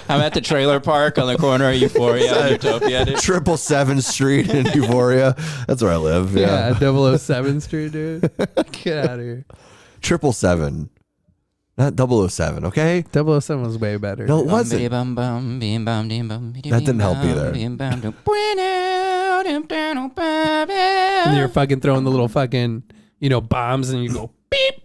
I'm at the trailer park on the corner of Euphoria and Utopia, dude. 777 Street in Euphoria. That's where I live. Yeah, Yeah. 007 Street, dude. Get out of here. 777. Not 007, okay? 007 was way better. No, it dude. wasn't. That didn't help either. And you're fucking throwing the little fucking, bombs, and you go beep.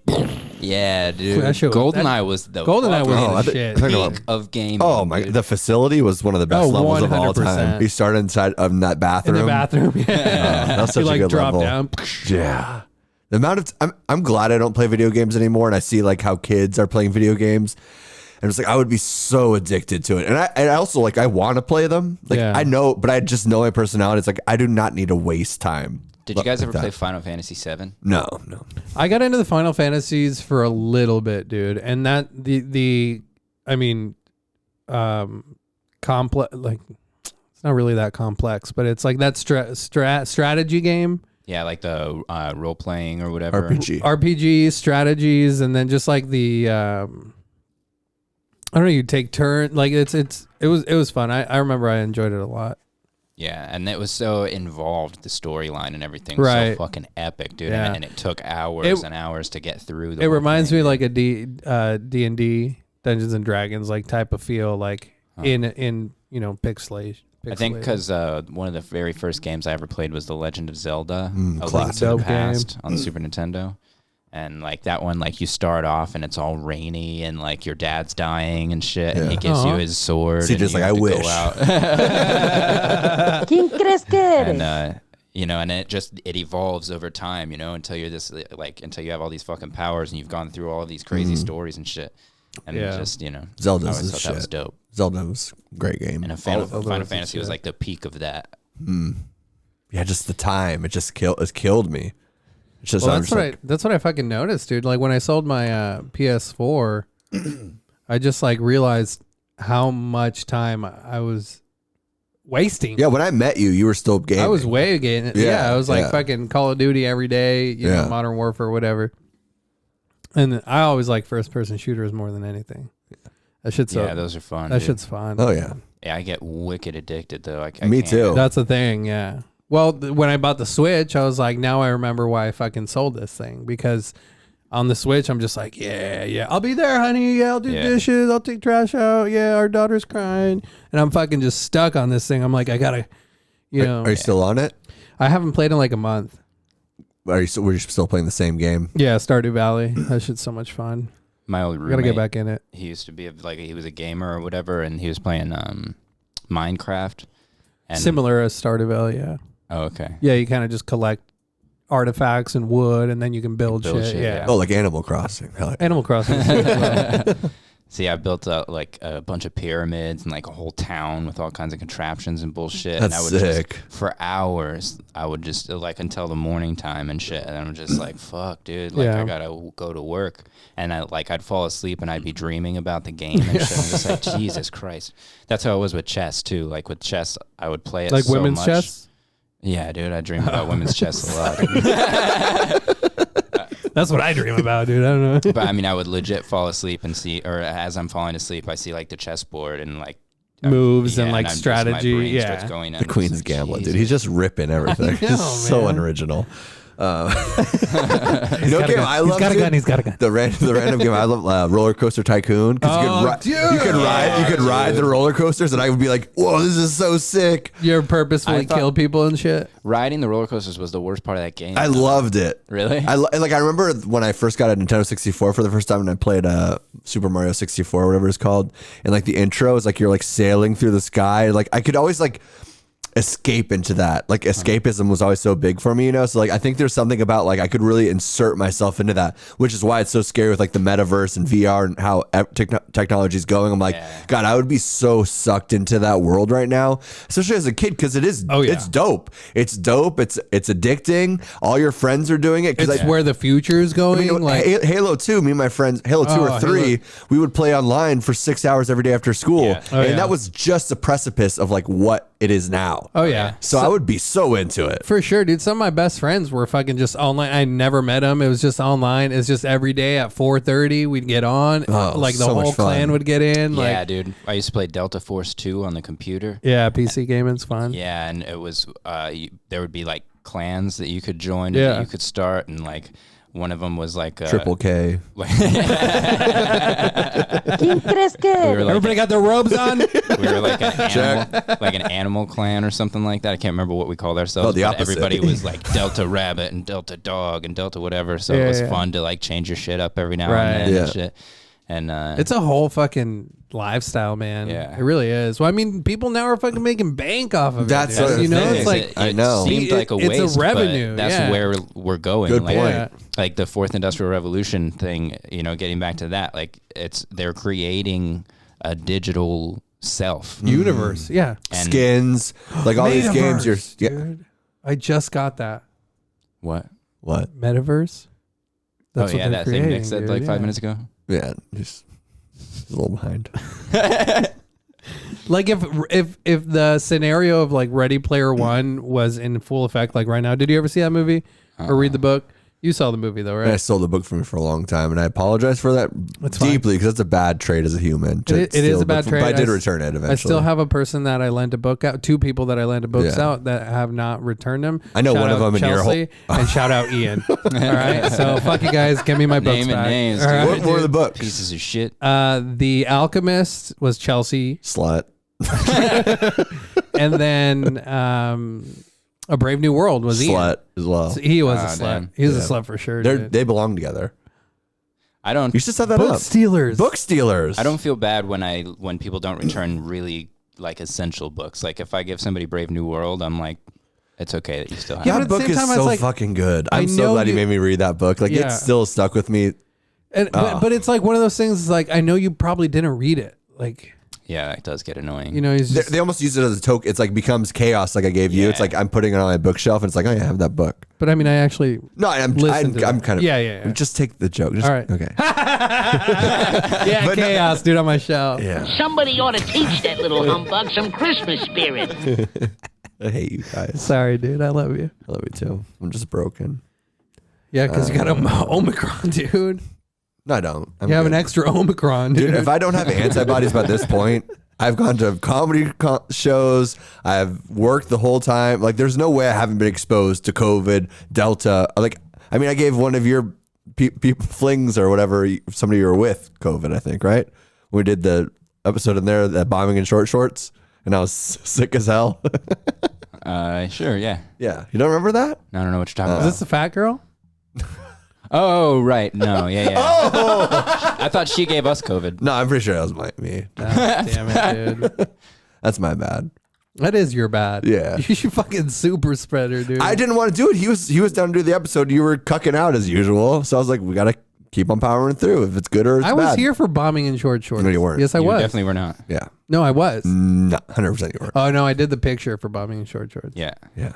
Yeah, dude. That shit was- GoldenEye was the GoldenEye was Oh, I the think- shit. I think about- peak of gaming. Oh my! dude. The facility was one of the best Oh, levels of all 100%. time. You started inside of that In bathroom. the bathroom. Yeah. That's such you a like good drop level. down. Yeah. The amount of I'm glad I don't play video games anymore, and I see like how kids are playing video games, and it's like I would be so addicted to it, and I also like I want to play them. Like Yeah. I know, but I just know my personality. It's like I do not need to waste time. Did you guys like ever that. play Final Fantasy VII? No. I got into the Final Fantasies for a little bit, dude, and that complex, like it's not really that complex, but it's like that strategy game, Yeah, like the role playing or whatever. RPG. strategies, and then just like the I don't know, you take turn, like it was fun. I remember I enjoyed it a lot. Yeah, and it was so involved, the storyline and everything was Right. so fucking epic, dude. Yeah. And it took hours and hours to get through. It reminds me like a D&D Dungeons and Dragons like type of feel, like in pixelation. I think because one of the very first games I ever played was The Legend of Zelda, A Link classic. to the Dope Past on the Super Nintendo. And like that one, like you start off and it's all rainy and like your dad's dying and shit, and he Yeah. gives you his sword. See, and just you like, have I to wish. Go out. And it evolves over time, until you're until you have all these fucking powers and you've gone through all of these crazy stories and shit. And Zelda's I the always thought shit. that was dope. Zelda was a great game. And Final was the Fantasy was shit. like the peak of that. Yeah, just the time. It just killed me. It's just, Well, I'm that's just what like, that's what I fucking noticed, dude. Like when I sold my PS4, I just like realized how much time I was wasting. Yeah, when I met you, you were still gaming. I was way gaming. Yeah, I was like yeah. fucking Call of Duty every day, you know, Modern Warfare, whatever. And I always like first person shooters more than anything. That shit's those are fun. That dude. shit's fun. Oh yeah. Yeah, I get wicked addicted though. I Me can't. too. That's the thing, yeah. Well, when I bought the Switch, I was like, now I remember why I fucking sold this thing, because on the Switch, I'm just like, yeah, I'll be there, honey. Yeah, I'll do dishes. I'll take trash out. Yeah, our daughter's crying. And I'm fucking just stuck on this thing. I'm like, I gotta, you know. Are you still on it? I haven't played in like a month. Were you still playing the same game? Yeah, Stardew Valley. That shit's so much fun. My old roommate, Gotta get back in it. He used to be he was a gamer or whatever, and he was playing Minecraft. And Similar as Stardew Valley, yeah. Oh, okay. Yeah, you kind of just collect artifacts and wood, and then you can build shit. Yeah. Oh, like Animal Crossing. Hell yeah. Animal Crossing. As well. See, I built like a bunch of pyramids and like a whole town with all kinds of contraptions and bullshit. That's and I would sick. Just, for hours, I would just like until the morning time and shit. And I'm just like, fuck, dude. Like I gotta go to work. And I'd fall asleep and I'd be dreaming about the game and shit. I'm just like, Jesus Christ. That's how it was with chess too. Like with chess, I would play it like so women's much. chess? Yeah, dude. I dream about women's chess a lot. That's what I dream about, dude. I don't know. But I mean, I would legit fall asleep and see, or as I'm falling asleep, I see like the chessboard and like moves and like I'm just- strategy. my brain Yeah. starts going The Queen's Gambit, dude. He's just ripping everything. He's so man. unoriginal. You know, He's got a game gun. I love. He's got a dude? gun. He's got a gun. The random game I love, Roller Coaster Tycoon, because you could ride the roller coasters, and I would be like, "Whoa, this is so sick!" You purposefully kill people and shit. Riding the roller coasters was the worst part of that game. I loved it. Really? I remember when I first got a Nintendo 64 for the first time, and I played Super Mario 64, or whatever it's called, and like the intro is like you're like sailing through the sky. Like I could always like escape into that. Like escapism was always so big for me, you know? So like I think there's something about like I could really insert myself into that, which is why it's so scary with like the metaverse and VR and how technology is going. I'm like, God, I would be so sucked into that world right now, especially as a kid, because it's dope. It's dope. It's addicting. All your friends are doing it. It's where the future is going. I mean, like Halo 2, me and my friends, Halo 2 or 3, we would play online for 6 hours every day after school. That was just the precipice of like what it is now. Oh yeah. So I would be so into it. For sure, dude. Some of my best friends were fucking just online. I never met them. It was just online. It's just every day at 4:30 we'd get on. Like the so whole much fun. clan would get in. Yeah, like, dude. I used to play Delta Force 2 on the computer. Yeah, PC gaming's fun. Yeah, and it was there would be like clans that you could join, Yeah. that you could start, and like one of them was like Triple K. we were like Everybody got their robes on. we were like an animal clan or something like that. I can't remember what we called ourselves. Oh, the but opposite. Everybody was like Delta Rabbit and Delta Dog and Delta whatever. So it was fun to like change your shit up every now and then and shit. And it's a whole fucking lifestyle, man. Yeah. It really is. Well, I mean, people now are fucking making bank off of That's it. Dude. You know, it's like I know. It seemed like a waste, it's a revenue. but that's where we're going. Good like, point. Like the fourth industrial revolution thing, you know, getting back to that, like they're creating a digital self universe. Yeah. And Skins, like all these games. Dude, I just got that. What? Metaverse? That's what that they're thing creating, Nick said dude, like 5 minutes ago. Yeah, just a little behind. Like if the scenario of like Ready Player One was in full effect, like right now, did you ever see that movie or read the book? You saw the movie though, right? And I stole the book from me for a long time, and I apologize for that fine. deeply, because it's a bad trait as a human. It is a bad trait. But I did return it eventually. I still have a person that I lent a book out. 2 people that I lent a books Yeah. out that have not returned them. I know Shout one of out them in your Chelsea, and shout out Ian. All right, so fuck you guys. Give me my books Naming back. names, All dude. right, What were dude. the books? Pieces of shit. The Alchemist was Chelsea, Slut. and then A Brave New World was Ian. Slut as well. So he was a slut. damn. He was a slut for sure. dude. They belong together. I don't. You should set that Book up. stealers. Book stealers. I don't feel bad when people don't return really like essential books. Like if I give somebody Brave New World, I'm like, it's okay that you still have. Yeah, it. but That at the book same is time, it's so like, fucking good. I I'm so know glad you you- made me read that book. Like Yeah. it's still stuck with me. but it's like one of those things. Like I know you probably didn't read it. Like Yeah, it does get annoying. You know, he's just, They almost use it as a token. It's like becomes chaos, like I gave you. It's like I'm putting it on my bookshelf, and it's like, oh yeah, I have that book. but I mean, I actually No, I'm listen to kind that. of Yeah. Just take the joke. Just, All right. Okay. Yeah, chaos, dude, on my shelf. Yeah. Somebody ought to teach that little humbug some Christmas spirit. I hate you guys. Sorry, dude. I love you. I love you too. I'm just broken. Yeah, because you got Omicron, dude. No, I don't. You have an extra Omicron, dude. Dude, if I don't have antibodies by this point, I've gone to comedy shows. I've worked the whole time. Like, there's no way I haven't been exposed to COVID, Delta. Like, I mean, I gave one of your flings or whatever, somebody you were with, COVID, I think, right? We did the episode in there, that bombing in short shorts, and I was sick as hell. Sure, yeah. Yeah. You don't remember that? I don't know what you're talking Is about. this the fat girl? Oh, right. No, yeah. I thought she gave us COVID. No, I'm pretty sure that was me. Damn it, dude. That's my bad. That is your bad. Yeah. You should fucking super spreader, dude. I didn't want to do it. He was down to do the episode. You were cucking out as usual. So I was like, we got to keep on powering through if it's good or it's bad. I was here for bombing in short shorts. No, you weren't. Yes, I You was. definitely were not. Yeah. No, I was. No, 100% you were. Oh, no, I did the picture for bombing in short shorts. Yeah. Yeah.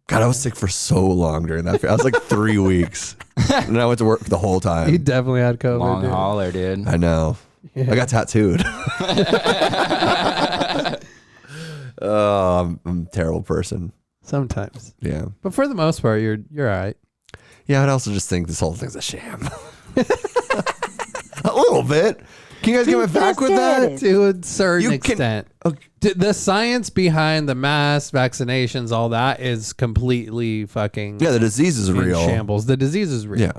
God, I was sick for so long during that. I was like 3 weeks. And I went to work the whole You time. definitely had COVID, Long dude. hauler, dude. I know. Yeah. I got tattooed. Oh, I'm a terrible person. Sometimes. Yeah. But for the most part, you're all right. Yeah, I'd also just think this whole thing's a sham. A little bit. Can you guys get my back with that? To a certain You can- extent. Okay. The science behind the mass vaccinations, all that is completely fucking Yeah, the disease is in real. shambles. The disease is real. Yeah.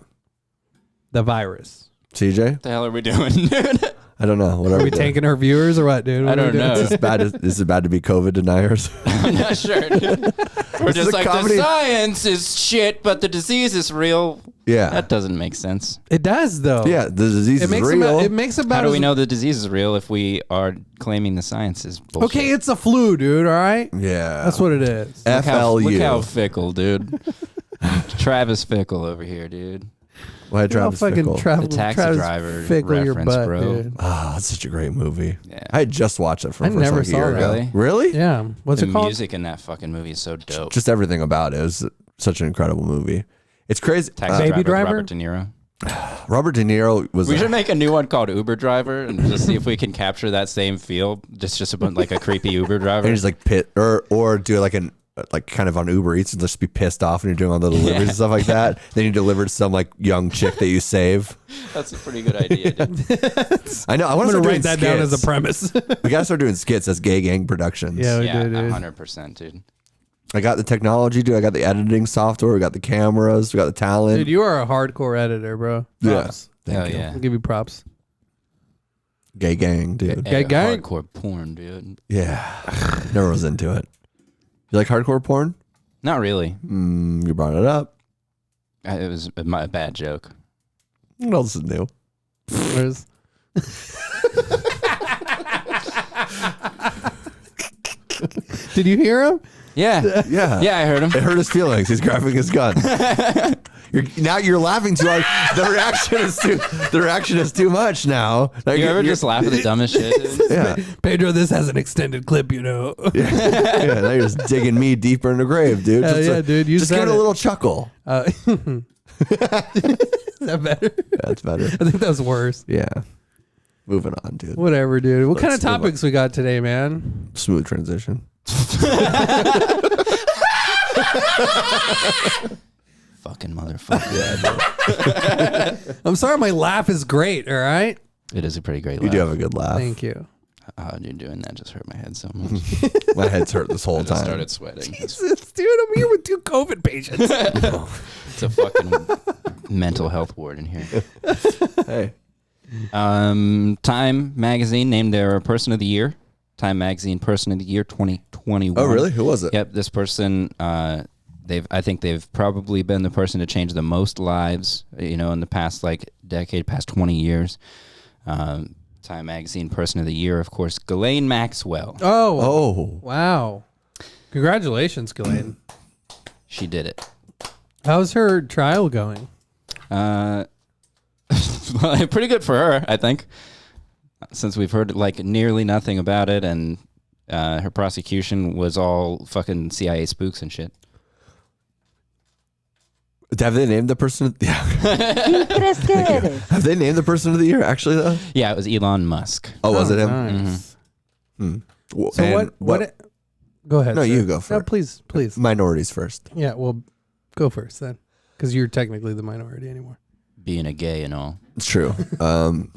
The virus. CJ? What the hell are we doing, dude? I don't know. Whatever. Are we tanking our viewers or what, dude? What I are we don't doing? know. Is it bad to be COVID deniers? I'm not sure, dude. We're This is just a like, comedy. the science is shit, but the disease is real. Yeah. That doesn't make sense. It does, though. Yeah, the disease It is makes real. about, it makes about How do we as- know the disease is real if we are claiming the science is bullshit? Okay, it's a flu, dude. All right, Yeah. that's what it is. Look FLU. how fickle, dude. Travis Fickle over here, dude. Why Travis fucking Fickle? Travis, The Taxi Travis Driver Fickle your reference, butt, bro. dude. Oh, that's such a great movie. Yeah. I had just watched it for I the first never like, a saw year that. ago. Really? Really? Yeah. What's The it called? music in that fucking movie is so dope. Just everything about it. It was such an incredible movie. It's crazy. Taxi Baby Driver? Robert De Niro. Robert De Niro was. We should make a new one called Uber Driver and just see if we can capture that same feel. Just about like a creepy Uber driver. and he's like pit or do like an like kind of on Uber Eats and just be pissed off when you're doing all the deliveries and stuff like that. Then you deliver to some like young chick that you save. That's a pretty good idea, dude. I know. I I'm want to gonna start write doing that down as a skits. premise. We gotta start doing skits as Gay Gang Productions. Yeah, we Yeah, do, dude. 100%, dude. I got the technology, dude. I got the editing software. We got the cameras. We got the talent. Dude, you are a hardcore editor, bro. Yeah. Props. Hell Thank you. yeah. I'll give you props. Gay Gang, dude. Gay gang? Hardcore porn, dude. Yeah. Never was into it. You like hardcore porn? Not really. You brought it up. It was a bad joke. What else is new? Where's- Did you hear him? Yeah. Yeah. Yeah, I heard him. It hurt his feelings. He's grabbing his gun. Now you're laughing too hard. The reaction is too much now. Now You ever you're- just laugh at the dumbest shit, dude? Yeah. Pedro, this has an extended clip, you know. Yeah. Now you're just digging me deeper in the grave, dude. Hell Just yeah, dude. You just give said it a it. little chuckle. Is that better? That's better. I think that was worse. Yeah. Moving on, dude. Whatever, dude. What kind of Let's move on. topics we got today, man? Smooth transition. Fucking motherfucker. I'm sorry, my laugh is great. All right. It is a pretty great You laugh. do have a good laugh. Thank you. Oh, dude, doing that just hurt my head so much. My head's hurt this whole I just time. started sweating. It's, Dude, I'm here with 2 COVID patients. it's a fucking mental health ward in here. Hey. Time Magazine named their Person of the Year. Time Magazine Person of the Year 2021. Oh, really? Who was it? Yep, this person, I think they've probably been the person to change the most lives, in the past decade, past 20 years. Time Magazine Person of the Year, of course, Ghislaine Maxwell. Oh. Wow. Congratulations, Ghislaine. She did it. How's her trial going? Pretty good for her, I think. since we've heard like nearly nothing about it, and her prosecution was all fucking CIA spooks and shit. Have they named the person? Yeah. Have they named the person of the year? Actually, though. Yeah, it was Elon Musk. Oh, was it him? Nice. Well, So and go ahead. No, sir. you go first. No, please. Minorities first. Yeah, well, go first then, because you're technically the minority anymore. Being a gay and all. It's true. Elon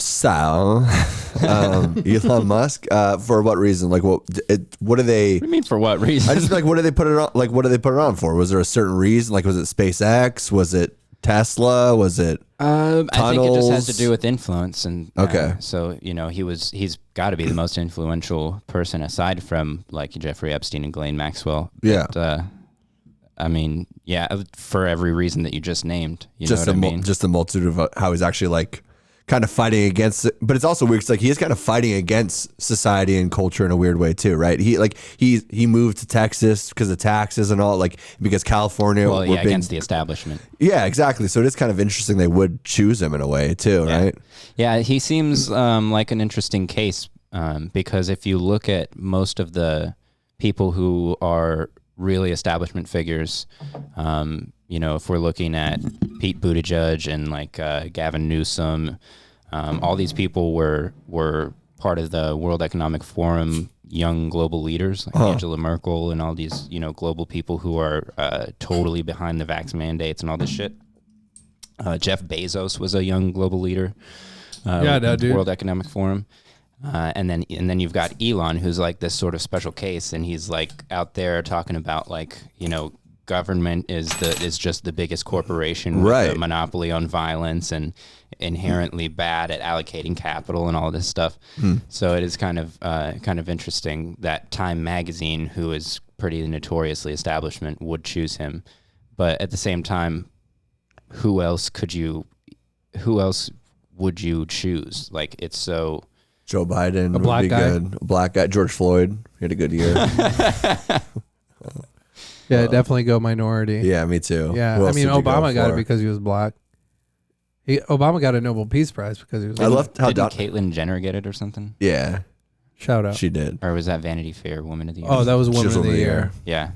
Musk. For what reason? Like, what do they? What do you mean for what reason? I just like, what do they put it on? Like, what do they put it on for? Was there a certain reason? Like, was it SpaceX? Was it Tesla? Was it? I think it just has to tunnels? do with influence, and Okay. So he's got to be the most influential person aside from like Jeffrey Epstein and Ghislaine Maxwell. Yeah. But, I mean, yeah, for every reason that you just named. You Just know what I mean? just the multitude of how he's actually like kind of fighting against it. But it's also weird. It's like he is kind of fighting against society and culture in a weird way too, right? He moved to Texas because of taxes and all, like because California. Well, were yeah, against the establishment. Yeah, exactly. So it is kind of interesting they would choose him in a way too, right? Yeah, he seems like an interesting case because if you look at most of the people who are really establishment figures, if we're looking at Pete Buttigieg and like Gavin Newsom, all these people were part of the World Economic Forum young global leaders like Angela Merkel and all these global people who are totally behind the vax mandates and all this shit. Jeff Bezos was a young global leader. Dude. World Economic Forum. And then you've got Elon, who's like this sort of special case, and he's like out there talking about like government is just the biggest corporation with Right. a monopoly on violence and inherently bad at allocating capital and all this stuff. So it is kind of interesting that Time Magazine, who is pretty notoriously establishment, would choose him, but at the same time, who else would you choose? Like it's so. Joe Biden black would be guy. good. A black guy. George Floyd. He had a good year. Yeah, definitely go minority. Yeah, me too. Yeah, Who I else mean, would you go Obama got it for? because he was black. Obama got a Nobel Peace Prize because he was I black. loved how Didn't Caitlyn Jenner get it or something? Yeah, Shout out. she did. Or was that Vanity Fair Woman of the Year? Oh, that was She Woman was of the Woman of the Year. Year. Yeah.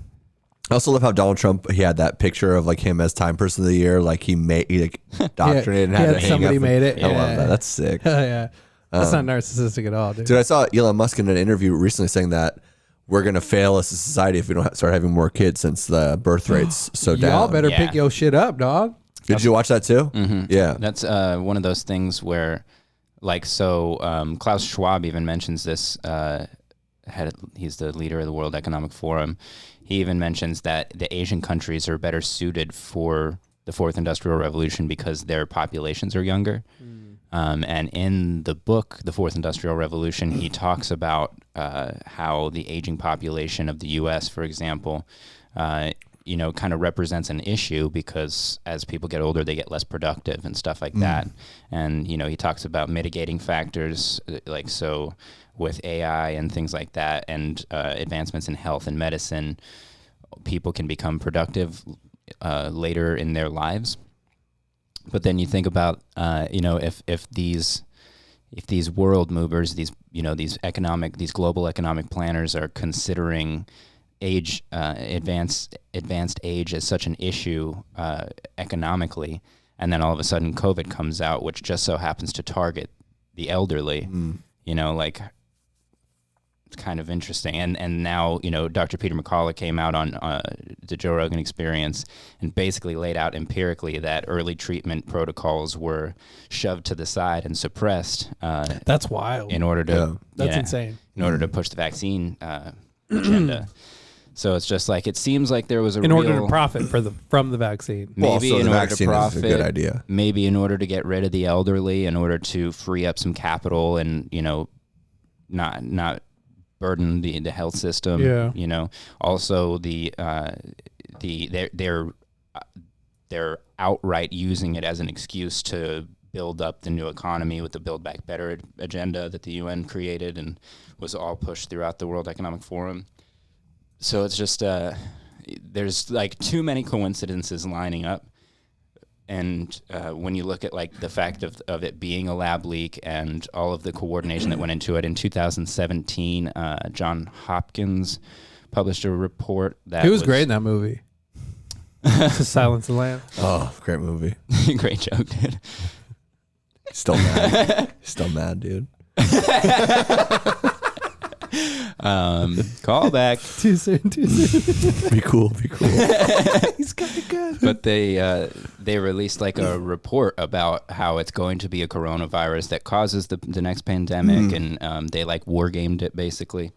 I also love how Donald Trump, he had that picture of like him as Time Person of the Year, like he doctrinated and he had had to hang somebody up. made it. I Yeah. love that. That's sick. Yeah. That's not narcissistic at all, dude. Dude, I saw Elon Musk in an interview recently saying that we're gonna fail as a society if we don't start having more kids since the birth rate's so down. Y'all better Yeah. pick your shit up, dog. Did you watch that too? Mm-hmm. Yeah. That's one of those things where, like, Klaus Schwab even mentions this. He's the leader of the World Economic Forum. He even mentions that the Asian countries are better suited for the Fourth Industrial Revolution because their populations are younger. And in the book, The Fourth Industrial Revolution, he talks about how the aging population of the U.S., for example, kind of represents an issue because as people get older, they get less productive and stuff like that. And, he talks about mitigating factors like so with AI and things like that and advancements in health and medicine, people can become productive later in their lives. But then you think about, if these world movers, these global economic planners are considering advanced age as such an issue economically, and then all of a sudden COVID comes out, which just so happens to target the elderly, it's kind of interesting. And now, Dr. Peter McCullough came out on the Joe Rogan Experience and basically laid out empirically that early treatment protocols were shoved to the side and suppressed That's wild. in order to That's insane. in order to push the vaccine agenda. So it's just like it seems like there was In order to profit from the vaccine. maybe so in the order to vaccine is a profit, good idea. maybe in order to get rid of the elderly, in order to free up some capital and not burden the health system. Yeah. Also they're outright using it as an excuse to build up the new economy with the Build Back Better agenda that the UN created and was all pushed throughout the World Economic Forum. So it's just there's like too many coincidences lining up when you look at like the fact of it being a lab leak and all of the coordination that went into it in 2017, John Hopkins published a report that He was great in that movie. Silence of the Lambs. Oh, great movie. Great joke, dude. Still mad. Still mad, dude. Call back. Too soon. Be cool. He's kind of good. But they released like a report about how it's going to be a coronavirus that causes the next pandemic, and they like war gamed it basically.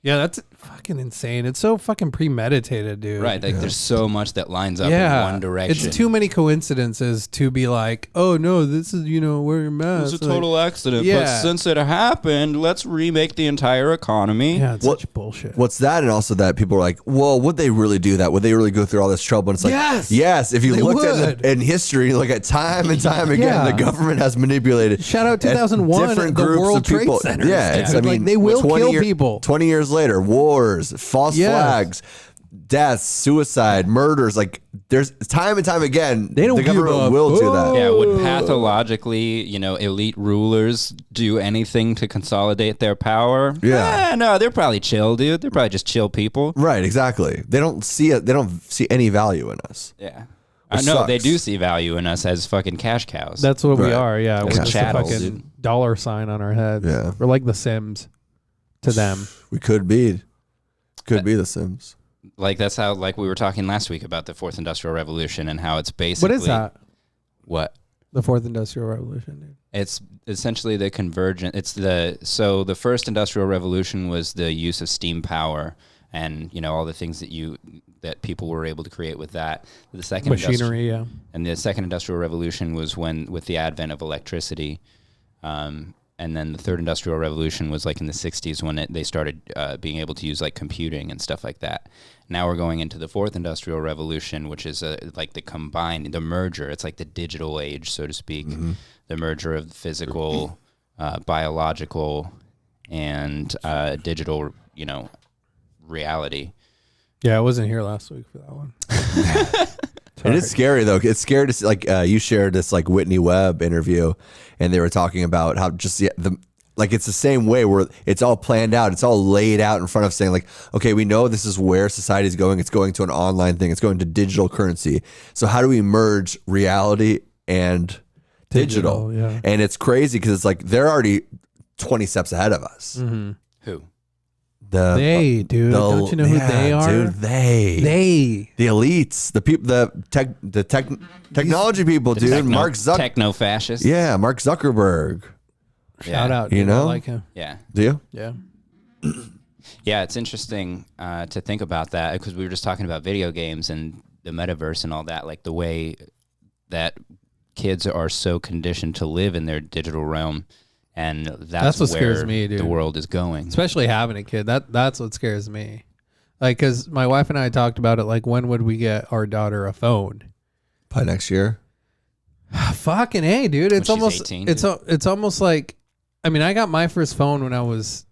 Yeah, that's fucking insane. It's so fucking premeditated, dude. Right, like there's so much that lines up in one direction. It's too many coincidences to be like, oh no, this is, wear your mask. It was a total accident, but since it happened, let's remake the entire economy. Yeah, it's such bullshit. What's that? And also that people are like, well, would they really do that? Would they really go through all this trouble? And it's like, yes. If you looked at in history, you look at time and time again, the government has manipulated. Shout out 2001, different the groups World of Trade people. Centers. Yeah, it's, I mean, they will kill people. 20 years later, wars, false flags, deaths, suicide, murders. Like there's time and time again, they don't the government will do that. Yeah, would pathologically, elite rulers do anything to consolidate their power? Yeah. No, they're probably chill, dude. They're probably just chill people. Right, exactly. They don't see it. They don't see any value in us. Yeah. I know they do see value in us as fucking cash cows. That's what we are. Yeah, we're just chattels, a fucking dollar sign on our heads. Yeah, we're like the Sims to them. We could be the Sims. Like that's how, like we were talking last week about the Fourth Industrial Revolution and how it's basically. What is that? What? The Fourth Industrial Revolution, dude. It's essentially the convergent. So the First Industrial Revolution was the use of steam power and all the things that people were able to create with that. The second machinery, and the Second Industrial Revolution was with the advent of electricity. And then the Third Industrial Revolution was like in the 60s when they started being able to use like computing and stuff like that. Now we're going into the Fourth Industrial Revolution, which is like the merger. It's like the digital age, so to speak, the merger of physical, biological, and digital, reality. Yeah, I wasn't here last week for that one. And it's scary though. It's scary to see, like you shared this like Whitney Webb interview, and they were talking about how just it's the same way where it's all planned out. It's all laid out in front of saying like, okay, we know this is where society is going. It's going to an online thing. It's going to digital currency. So how do we merge reality and digital? Yeah. And it's crazy because it's like they're already 20 steps ahead of us. Mm-hmm. Who? They, dude. Don't you know who they are? Dude, the elites, the people, the technology people, dude. Mark Zuckerberg, techno fascist. Yeah, Mark Zuckerberg. Shout out, I like him. Yeah. Do you? Yeah. Yeah, it's interesting to think about that because we were just talking about video games and the metaverse and all that, like the way that kids are so conditioned to live in their digital realm. And that's what where scares me, dude. The world is going. Especially having a kid. That's what scares me. Like, because my wife and I talked about it, like, when would we get our daughter a phone? Probably next year. Fucking A, dude. It's When almost, she's 18, it's almost like, I mean, I got my first phone when I was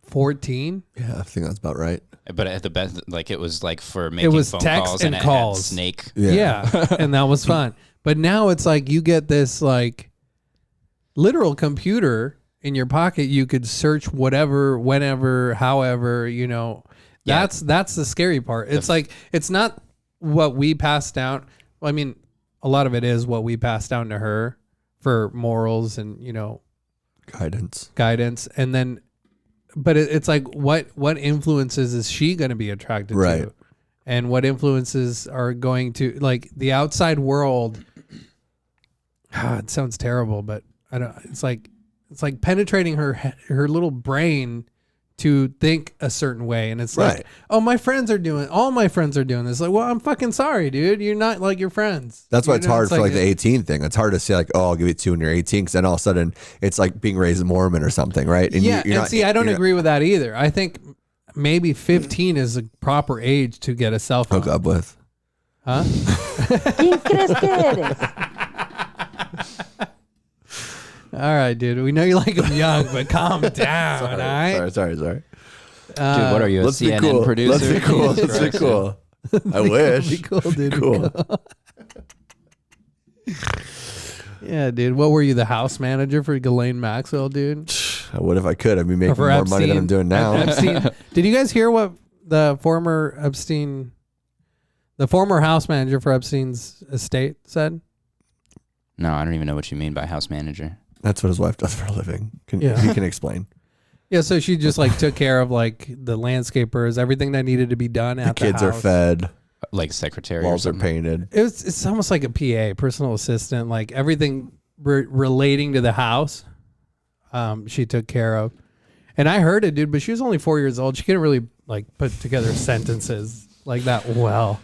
14. Yeah, I think that's about right. But at the best, like, it was like for making phone text calls and it calls. had Snake. Yeah. And that was fun. But now it's like you get this, like, literal computer in your pocket. You could search whatever, whenever, however, that's the scary part. It's like, it's not what we passed down. Well, I mean, a lot of it is what we passed down to her for morals and, guidance. And then, but it's like, what influences is she going to be attracted to? And what influences are going to, like, the outside world. It sounds terrible, but I don't. It's like penetrating her little brain to think a certain way, and it's like, oh, all my friends are doing this. Like, well, I'm fucking sorry, dude. You're not like your friends. That's why it's hard for like the 18 thing. It's hard to say like, oh, I'll give it to you when you're 18, because then all of a sudden it's like being raised Mormon or something, right? And I don't agree with that either. I think maybe 15 is a proper age to get a cell phone. Hook up with. Huh? All right, dude. We know you like them young, but calm down. All right? Sorry. Dude, what are you, a Let's be CNN cool. producer? Let's be cool. I wish. Be cool, dude. Cool. Yeah, dude. What were you, the house manager for Ghislaine Maxwell, dude? What if I could? I'd be making for more money than I'm doing now. Epstein. Did you guys hear what the former house manager for Epstein's estate said? No, I don't even know what you mean by house manager. That's what his wife does for a living. He can explain. Yeah, so she just like took care of like the landscapers, everything that needed to be done at the kids house. are fed. Like secretary. Walls or are painted. It's almost like a PA, personal assistant, like everything relating to the house. She took care of, and I heard it, dude. But she was only 4 years old. She couldn't really like put together sentences like that well.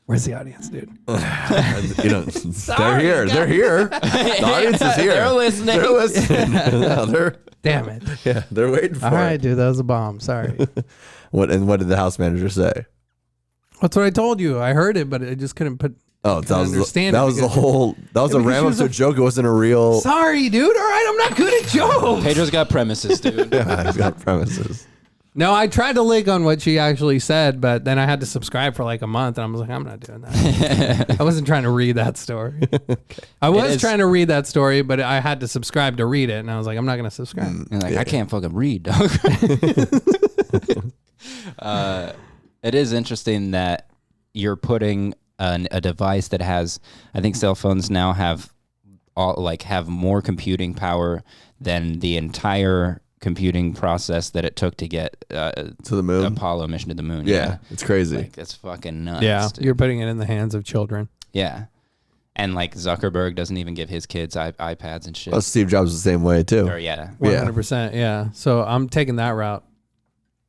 Where's the audience, dude? They're here. They're here. The audience is here. They're listening. They're listening. No, Damn it! yeah, they're waiting for All right, it. dude, that was a bomb. Sorry. What did the house manager say? That's what I told you. I heard it, but I just couldn't put. Oh, that was understand that it was the because- whole. That was a because she was Ramos joke. It wasn't a real. Sorry, dude. All right, I'm not good at jokes. Pedro's got premises, dude. Yeah, he's got premises. No, I tried to link on what she actually said, but then I had to subscribe for like a month, and I was like, I'm not doing that. I wasn't trying to read that story. I was trying to read that story, but I had to subscribe to read it, and I was like, I'm not going to subscribe. You're like, I can't fucking read, dog. It is interesting that you're putting a device that has, I think cell phones now have more computing power than the entire computing process that it took to get To the moon. Apollo mission to the moon. Yeah, it's crazy. Like, that's fucking nuts. Yeah, dude. you're putting it in the hands of children. Yeah. And like Zuckerberg doesn't even give his kids iPads and shit. Well, Steve Jobs was the same way too. Or, yeah. 100%. Yeah. So I'm taking that route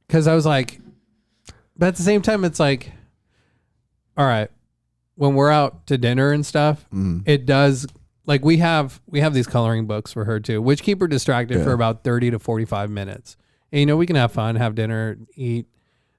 because I was like, but at the same time, it's like, all right, when we're out to dinner and stuff, it does. Like we have these coloring books for her too, which keep her distracted for about 30 to 45 minutes. And we can have fun, have dinner, eat,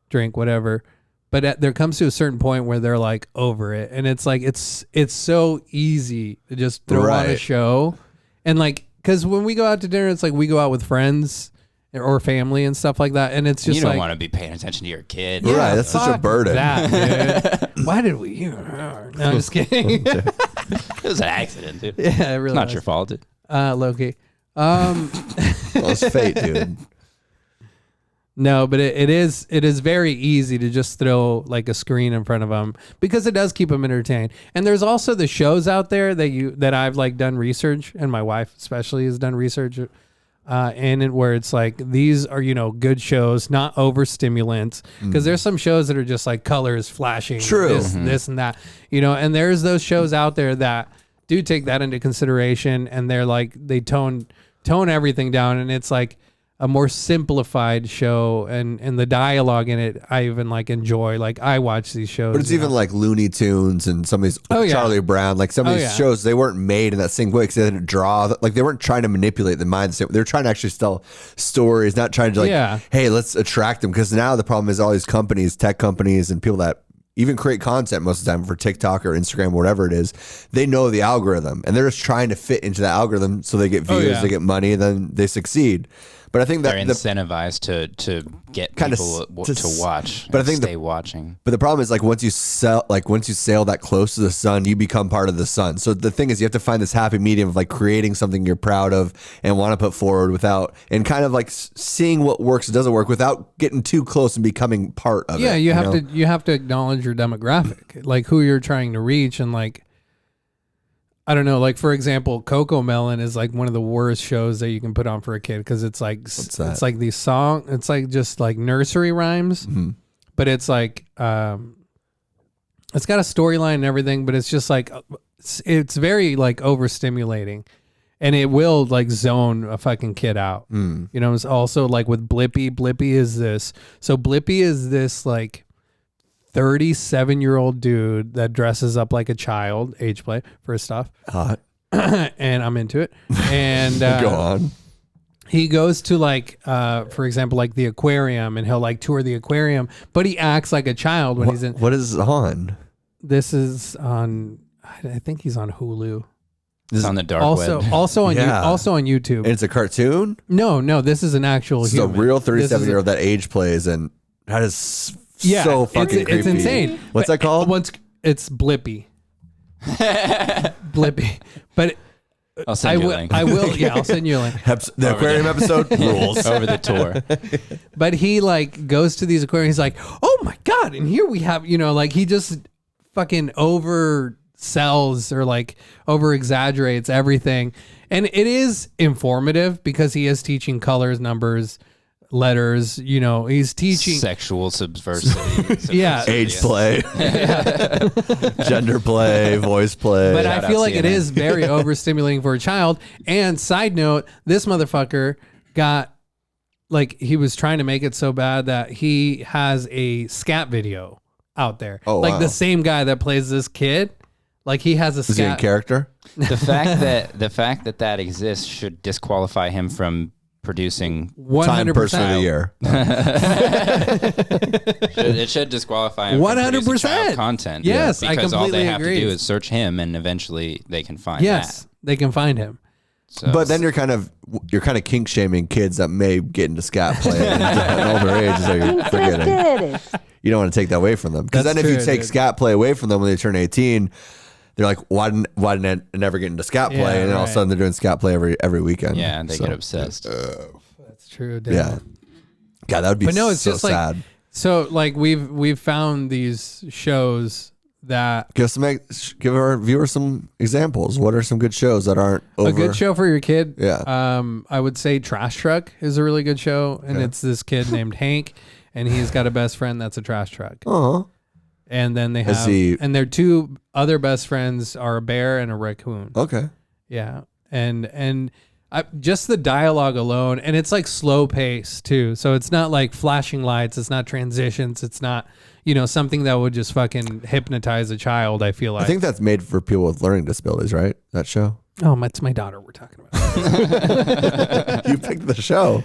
drink, whatever. But there comes to a certain point where they're like over it, and it's like it's so easy to just throw on a show, and like because when we go out to dinner, it's like we go out with friends or family and stuff like that, and it's just you don't like, want to be paying attention to your kid. Right, that's such a fuck burden. That, dude. Why did we? No, I'm just kidding. It was an accident, dude. Yeah, it really It's not was. your fault, dude. Low-key. Well, it's fate, dude. No, but it is very easy to just throw like a screen in front of them because it does keep them entertained. And there's also the shows out there that I've like done research, and my wife especially has done research, and where it's like these are good shows, not overstimulants, because there's some shows that are just like colors flashing, True. this and that, and there's those shows out there that do take that into consideration, and they're like they tone everything down, and it's like a more simplified show, and the dialogue in it I even like enjoy. Like I watch these shows, But it's even like Looney Tunes and some of these Charlie Brown, like some of these shows, they weren't made in that same way because they didn't draw. Like they weren't trying to manipulate the mind. They're trying to actually tell stories, not trying to like, hey, let's attract them. Because now the problem is all these companies, tech companies, and people that even create content most of the time for TikTok or Instagram, whatever it is, they know the algorithm and they're just trying to fit into the algorithm so they get views, they get money, then they succeed. But I think that they're incentivized to get people to watch. But I think stay watching. But the problem is like once you sail that close to the sun, you become part of the sun. So the thing is, you have to find this happy medium of like creating something you're proud of and want to put forward without, and kind of like seeing what works and doesn't work without getting too close and becoming part of it. Yeah, you have to acknowledge your demographic, like who you're trying to reach, and like. I don't know, like for example, Coco Melon is like one of the worst shows that you can put on for a kid because it's like it's like these it's like just like nursery rhymes, but it's like it's got a storyline and everything, but it's just like it's very like overstimulating, and it will like zone a fucking kid out. It's also like with Blippi. Blippi is this like 37-year-old dude that dresses up like a child, age play, first off. And I'm into it. And go on. He goes to like, for example, like the aquarium, and he'll like tour the aquarium, but he acts like a child when he's in. What is on? This is on, I think he's on Hulu. It's on the dark web. Also on YouTube. And it's a cartoon? No, this is an actual It's human. a real 37-year-old that age plays, and that is so fucking creepy. It's insane. What's that called? It's Blippi. Blippi. But I'll send you a link. I will. Yeah, I'll send you a link. The aquarium episode rules. Over the tour. But he like goes to these aquariums. He's like, oh my God. And here we have, like he just fucking oversells or like over exaggerates everything. And it is informative because he is teaching colors, numbers, letters, he's teaching Sexual subversity. Yeah. Age play. Gender play, voice play. But Shout I feel out like it CNN. is very overstimulating for a child. And side note, this motherfucker got like he was trying to make it so bad that he has a scat video out there. Oh, like wow. the same guy that plays this kid, like he has a Is he in scat character? The fact that exists should disqualify him from producing. 100%. Time person of the year. It should disqualify him from producing 100%. child content. Yes, I because all they completely have agree. to do is search him, and eventually they can find Yes, they can find him. that. So, But then you're kind of kink shaming kids that may get into scat play at an older age. So you're forgetting. You don't want to take that away from them, because That's then if you true, take dude. scat play away from them when they turn 18, they're like, why didn't I never get into scat play? Yeah, and then all of a right. sudden they're doing scat play every weekend. yeah, they So, get obsessed. That's true. Dude. Yeah, God, that would be. But no, it's so just sad. like so. Like we've found these shows that Give our viewers some examples. What are some good shows that aren't over? a good show for your kid. Yeah. I would say Trash Truck is a really good show, and Okay. it's this kid named Hank, and he's got a best friend that's a trash truck. Oh, And then they Is have, he- and their two other best friends are a bear and a raccoon. okay. Yeah, and just the dialogue alone, and it's like slow pace too. So it's not like flashing lights. It's not transitions. It's not something that would just fucking hypnotize a child. I feel like. I think that's made for people with learning disabilities, right? That show. Oh, it's my daughter we're talking about. You picked the show.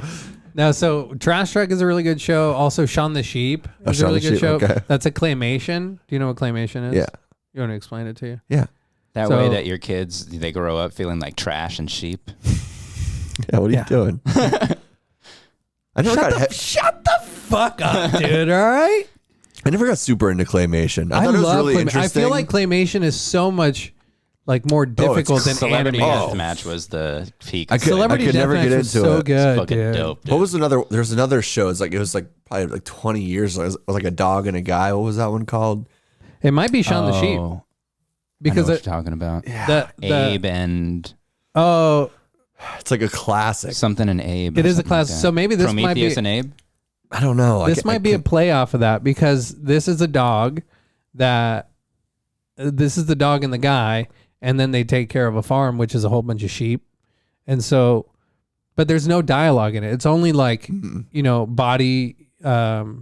No, so Trash Truck is a really good show. Also, Shaun the Sheep is a Shaun really the good Sheep, show. okay. That's a claymation. Do you know what claymation is? Yeah. You want to explain it to you? Yeah. That So- way that your kids, they grow up feeling like trash and sheep. Yeah. What are Yeah. you doing? I never got. Shut the fuck up, dude. All right. I never got super into claymation. I thought it was really I interesting. feel like claymation is so much like more difficult than Celebrity animation. Deathmatch was the peak. I could- Celebrity never Deathmatch get was into so it. good, fucking dude. dope. Dude. What was another? There's another show. It was like probably like 20 years. It was like a dog and a guy. What was that one called? It might be Shaun the Sheep Oh, I know because what you're talking about. Abe and oh, It's like a classic. something and Abe. it or is a something class. like that. So maybe this might be Prometheus and Abe. I don't know. this might be a play off of that because this is a dog that this is the dog and the guy, and then they take care of a farm, which is a whole bunch of sheep, and so, but there's no dialogue in it. It's only like body. What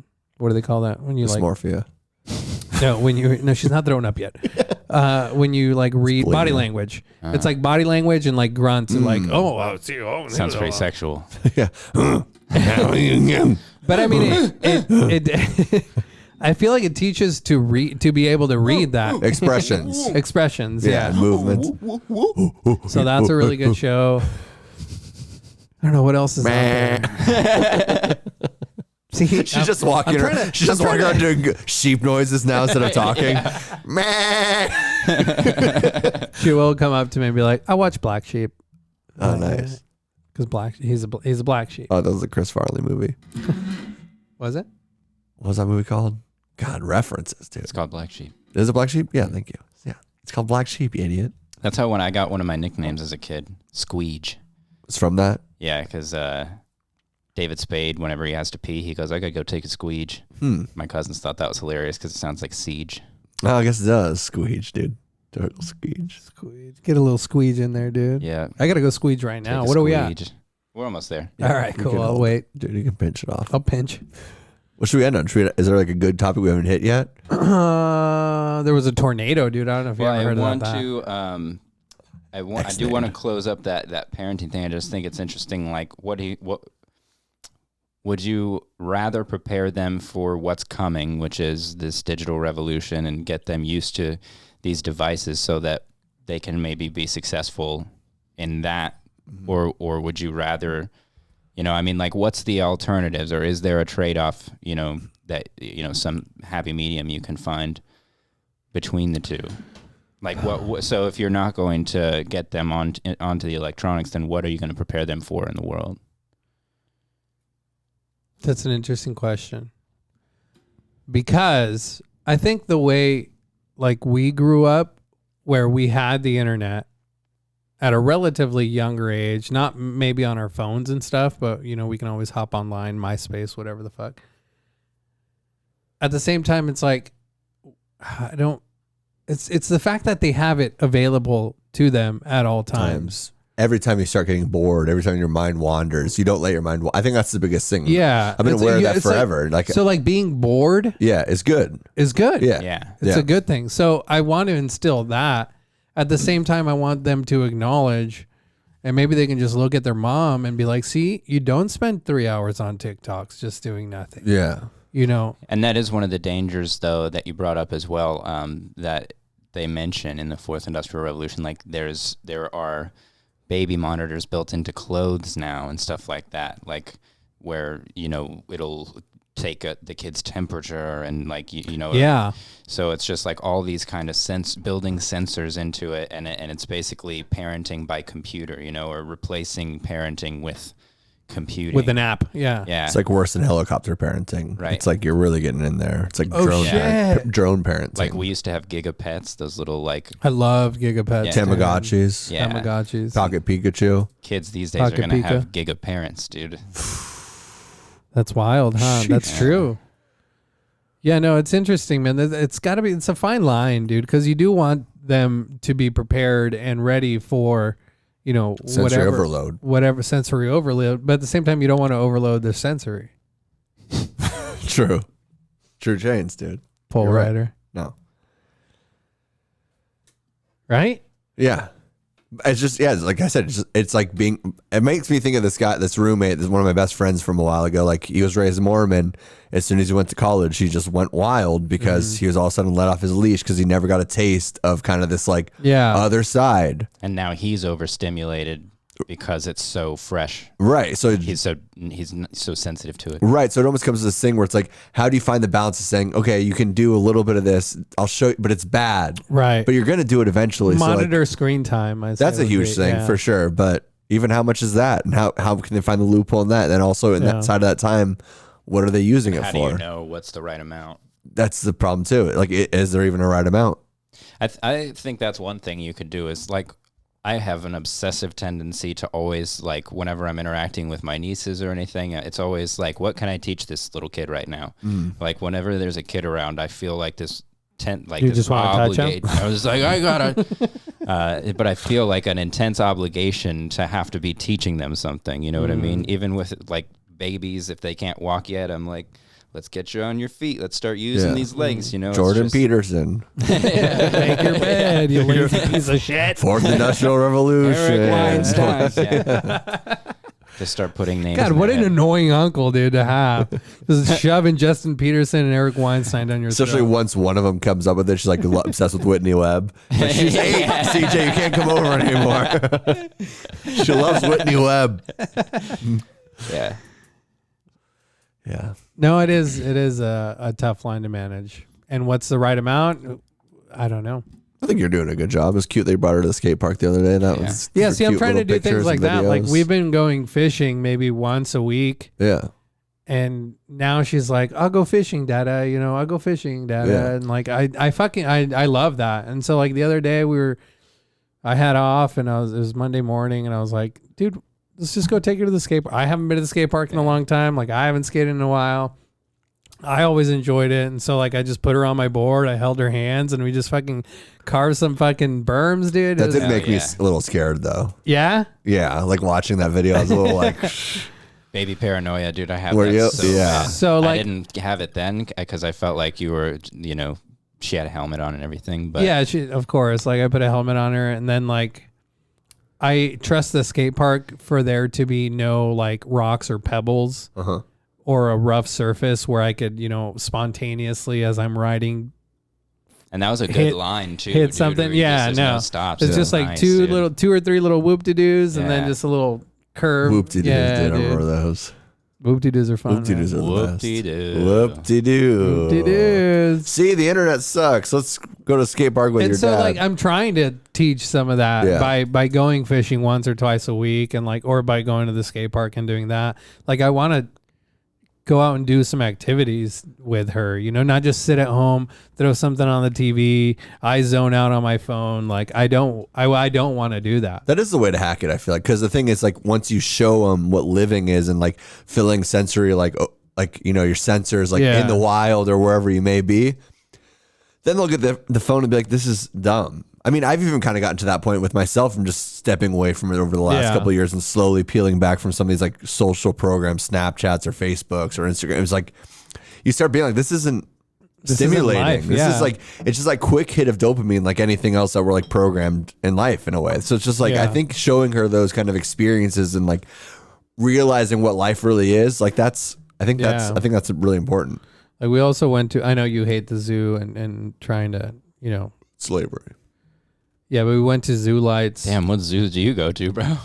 do they call that when you like? dysmorphia. No, she's not thrown up yet. When you like read bleeding. body language, it's like body language and like grunts and like I see. Sounds pretty sexual. Yeah. But I mean, it I feel like it teaches to be able to read that Expressions. expressions. Yeah. Yeah. Movements. So that's a really good show. I don't know what else is out there. See, She's just walking around. She's just walking around doing sheep noises now instead of talking. Meh. She will come up to me and be like, "I watch Black Sheep." Oh, nice. Because he's a black sheep. Oh, that was a Chris Farley movie. Was it? What was that movie called? God, references, dude. It's called Black Sheep. Is it Black Sheep? Yeah, thank you. Yeah. It's called Black Sheep, you idiot. That's how when I got one of my nicknames as a kid, Squeege. It's from that. Yeah, because David Spade, whenever he has to pee, he goes, "I gotta go take a squeege." My cousins thought that was hilarious because it sounds like siege. Oh, I guess it does. Squeege, dude. Total squeege. Squeege. Get a little squeege in there, dude. Yeah. I gotta go squeege right now. take a What are we at? squeege. We're almost there. All right, You cool. can I'll hold wait. it. Dude, you can pinch it off. I'll pinch. What should we end on? Is there like a good topic we haven't hit yet? There was a tornado, dude. I don't know if you Well, ever I heard want about that. to. I do want to close up that parenting thing. I just think it's interesting. Like, what would you rather prepare them for what's coming, which is this digital revolution, and get them used to these devices so that they can maybe be successful in that, or would you rather, I mean, like, what's the alternatives, or is there a trade-off, that some happy medium you can find between the two? Like so if you're not going to get them onto the electronics, then what are you going to prepare them for in the world? That's an interesting question. Because I think the way like we grew up where we had the internet at a relatively younger age, not maybe on our phones and stuff, but you know, we can always hop online, MySpace, whatever the fuck. At the same time, it's like, it's the fact that they have it available to them at all times. Every time you start getting bored, every time your mind wanders, you don't let your mind. I think that's the biggest thing. Yeah. I've been aware of that forever. Like being bored. Yeah, is good. Yeah. It's a good thing. So I want to instill that. At the same time, I want them to acknowledge, and maybe they can just look at their mom and be like, see, you don't spend 3 hours on TikToks just doing nothing. Yeah. You know? And that is one of the dangers, though, that you brought up as well, that they mention in the Fourth Industrial Revolution. Like there are baby monitors built into clothes now and stuff like that, like where, you know, it'll take the kid's temperature and like, you know. Yeah. So it's just like all these kind of building sensors into it, and it's basically parenting by computer, you know, or replacing parenting with computing. With an app. Yeah. Yeah. It's like worse than helicopter parenting. Right. It's like you're really getting in there. It's like drone parenting. Like we used to have Gigapets, those little like... I love Gigapets. Yeah. Tamagotchis. Yeah. Tamagotchis. Pocket Pikachu. Kids these days are going to have Gigaparents, dude. That's wild, huh? That's true. Yeah, no, it's interesting, man. It's got to be, it's a fine line, dude, because you do want them to be prepared and ready for, you know, sensory overload. Whatever sensory overload. But at the same time, you don't want to overload their sensory. True chains, dude. Pole You're rider. Right. No. Right? Yeah. It's just, yeah, like I said, it's like it makes me think of this roommate, this is one of my best friends from a while ago. Like he was raised Mormon. As soon as he went to college, he just went wild because he was all of a sudden let off his leash because he never got a taste of kind of this like other side. And now he's overstimulated because it's so fresh. Right. So he's so sensitive to it. Right. So it almost comes to this thing where it's like, how do you find the balance of saying, okay, you can do a little bit of this, I'll show you, but it's bad. Right. But you're going to do it eventually. Monitor screen time. That's a huge thing for sure. But even how much is that? And how can they find the loophole in that? And then also in that side of that time, what are they using it for? How do you know what's the right amount? That's the problem too. Like, is there even a right amount? I think that's one thing you could do is like, I have an obsessive tendency to always, like, whenever I'm interacting with my nieces or anything, it's always like, what can I teach this little kid right now? Like, whenever there's a kid around, I feel like this you just want to touch him? I was like, I gotta, but I feel like an intense obligation to have to be teaching them something. You know what I mean? Even with like babies, if they can't walk yet, I'm like, let's get you on your feet. Let's start using these legs, you know. Jordan Peterson. Make your bed, you lazy piece of shit. Fourth Industrial Revolution. Eric Weinstein. Just start putting names. God, what an annoying uncle, dude, to have. Just shoving Justin Peterson and Eric Weinstein down your Especially throat. once one of them comes up with it, she's like obsessed with Whitney Webb. Like, she's 8, CJ, you can't come over anymore. She loves Whitney Webb. Yeah. Yeah. No, it is a tough line to manage. And what's the right amount? I don't know. I think you're doing a good job. It was cute they brought her to the skate park the other day. That was see, I'm trying to do things like that. Like videos. we've been going fishing maybe once a week. Yeah. And now she's like, I'll go fishing, Dada. You know, I'll go fishing, Dada. Yeah. And like, I love that. And so like the other day I had off and it was Monday morning and I was like, dude, let's just go take her to the skate park. I haven't been to the skate park in a long time. Like I haven't skated in a while. I always enjoyed it. And so like I just put her on my board. I held her hands and we just fucking carved some fucking berms, dude. That did make me a little scared though. Yeah? Yeah. Like watching that video, I was a little like... Baby paranoia, dude. I have Were that you? so Yeah. bad. So like... I didn't have it then because I felt like you were, you know, she had a helmet on and everything. But yeah, of course. Like I put a helmet on her and then like... I trust the skate park for there to be no like rocks or pebbles or a rough surface where I could, you know, spontaneously as I'm riding. And that was a good line too. Hit dude, something. where you Yeah, just, no. no stops. It's just like nice, two dude. or three little whoop-de-doos and then Yeah. just a little curve. Whoop-de-doos, Yeah, dude. I dude. remember those. Whoop-de-doos are fun. Whoop-de-doos are the best. Whoop-de-doo. Whoop-de-doo. Whoop-de-doos. See, the internet sucks. Let's go to a skate park with And your so, dad. like, I'm trying to teach some of that Yeah. by going fishing once or twice a week, and like, or by going to the skate park and doing that. Like, I want to go out and do some activities with her, you know, not just sit at home, throw something on the TV, I zone out on my phone. Like, I don't want to do that. That is the way to hack it, I feel like. Because the thing is, like, once you show them what living is and, like, feeling sensory, like you know, your sensors, like, in the wild or wherever you may be, then they'll get the phone and be like, this is dumb. I mean, I've even kind of gotten to that point with myself from just stepping away from it over the last couple of years and slowly peeling back from some of these, like, social programs, Snapchats or Facebooks or Instagram. It was like, you start being like, this isn't stimulating. Life, this is like, it's just like quick hit of dopamine, like anything else that we're like programmed in life in a way. So it's just like, I think showing her those kind of experiences and like realizing what life really is, like I think that's really important. Like, we also went to, I know you hate the zoo and trying to, you know. Slavery. Yeah, but we went to Zoo Lights. Damn, what zoos do you go to, bro?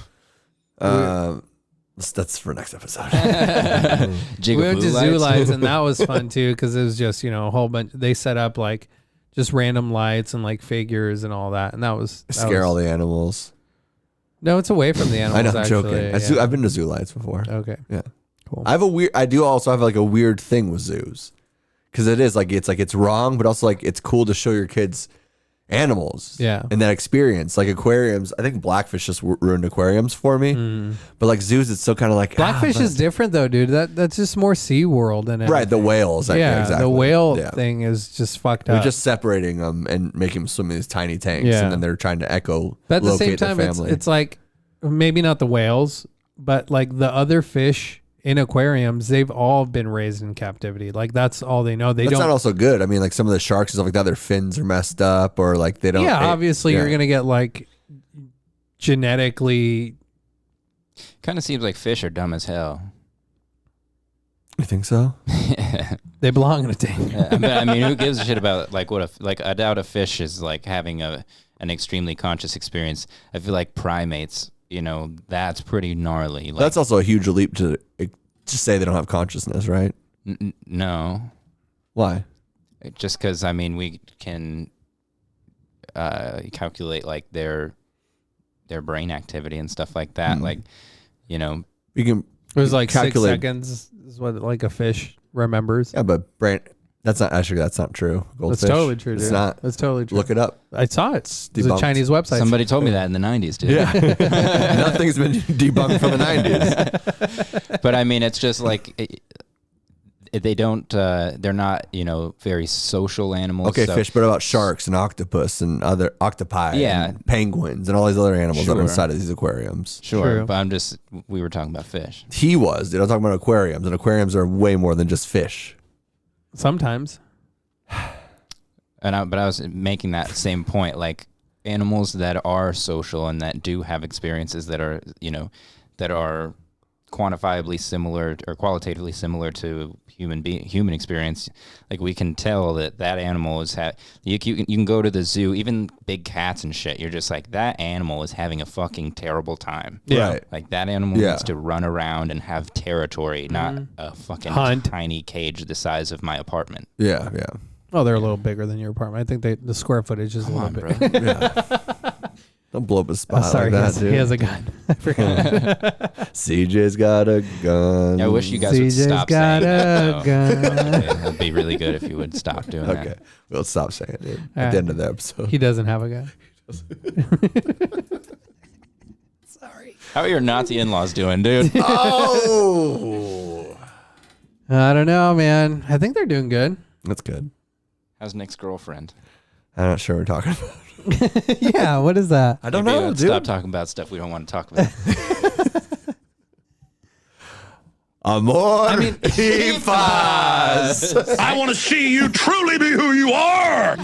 That's for next episode. We went to Zoo Lights, and that was fun too, because it was just, you know, a whole bunch. They set up like just random lights and like figures and all that, and that was all the animals. No, it's away from the animals. I know, I'm actually. joking. I've been to Zoo Lights before. Okay, yeah, cool. I do also have like a weird thing with zoos, because it is like it's wrong, but also like it's cool to show your kids animals, and that experience. Like aquariums, I think Blackfish just ruined aquariums for me, but like zoos, it's still kind of like Blackfish is different though, dude. That's just more SeaWorld and right. The whales, exactly. The whale thing is just fucked up. They're just separating them and making them swim in these tiny tanks, and then they're trying to echo. But at the same their time, family. it's like maybe not the whales, but like the other fish in aquariums, they've all been raised in captivity. Like that's all they know. That's not also good. I mean, like some of the sharks and stuff like that, their fins are messed up, or like they don't. Yeah, obviously you're gonna get like genetically. Kind of seems like fish are dumb as hell. You think so? They belong in a tank. But I mean, who gives a shit about like I doubt a fish is like having an extremely conscious experience. I feel like primates, you know, that's pretty gnarly. Like, that's also a huge leap to say they don't have consciousness, right? No. Why? Just because, I mean, we can calculate like their brain activity and stuff like that. Like, you know, you can. It was like calculate. 6 seconds is what like a fish remembers. Yeah, but brain. That's not true. Goldfish. That's totally true, dude. It's not. That's totally true. Look it up. I saw it. It's a Chinese website. Somebody told me that in the 90s, dude. Yeah. Nothing's been debunked from the 90s. But I mean, it's just like they don't. They're not, you know, very social animals. Okay, so. fish. But about sharks and octopus and other octopi, and penguins and all these other animals that are inside of these aquariums. Sure, but we were talking about fish. He was. Dude, I'm talking about aquariums, and aquariums are way more than just fish. Sometimes. But I was making that same point, like animals that are social and that do have experiences that are, you know, that are quantifiably similar or qualitatively similar to human experience. Like we can tell that animal is you can go to the zoo, even big cats and shit. You're just like, that animal is having a fucking terrible time. Yeah. Right. Like that animal needs to run around and have territory, not a fucking tiny cage the size of my apartment. Yeah, yeah. Oh, they're a little bigger than your apartment. I think the square footage is a little bit. Yeah. Don't blow up a spot sorry, like that, dude. He has a gun. I forgot. CJ's got a gun. I wish you guys would stop saying that. Gun. It'd be really good if you would stop doing that. Okay, we'll stop saying it, dude. All At the right. end of the episode. He doesn't have a gun. Sorry. How are your Nazi in-laws doing, dude? Oh! I don't know, man. I think they're doing good. That's good. How's Nick's girlfriend? I'm not sure what we're talking about. Yeah, what is that? I don't Maybe know, let's dude. stop talking about stuff we don't want to talk about. Amor. I mean, y paz. I want to see you truly be who you are.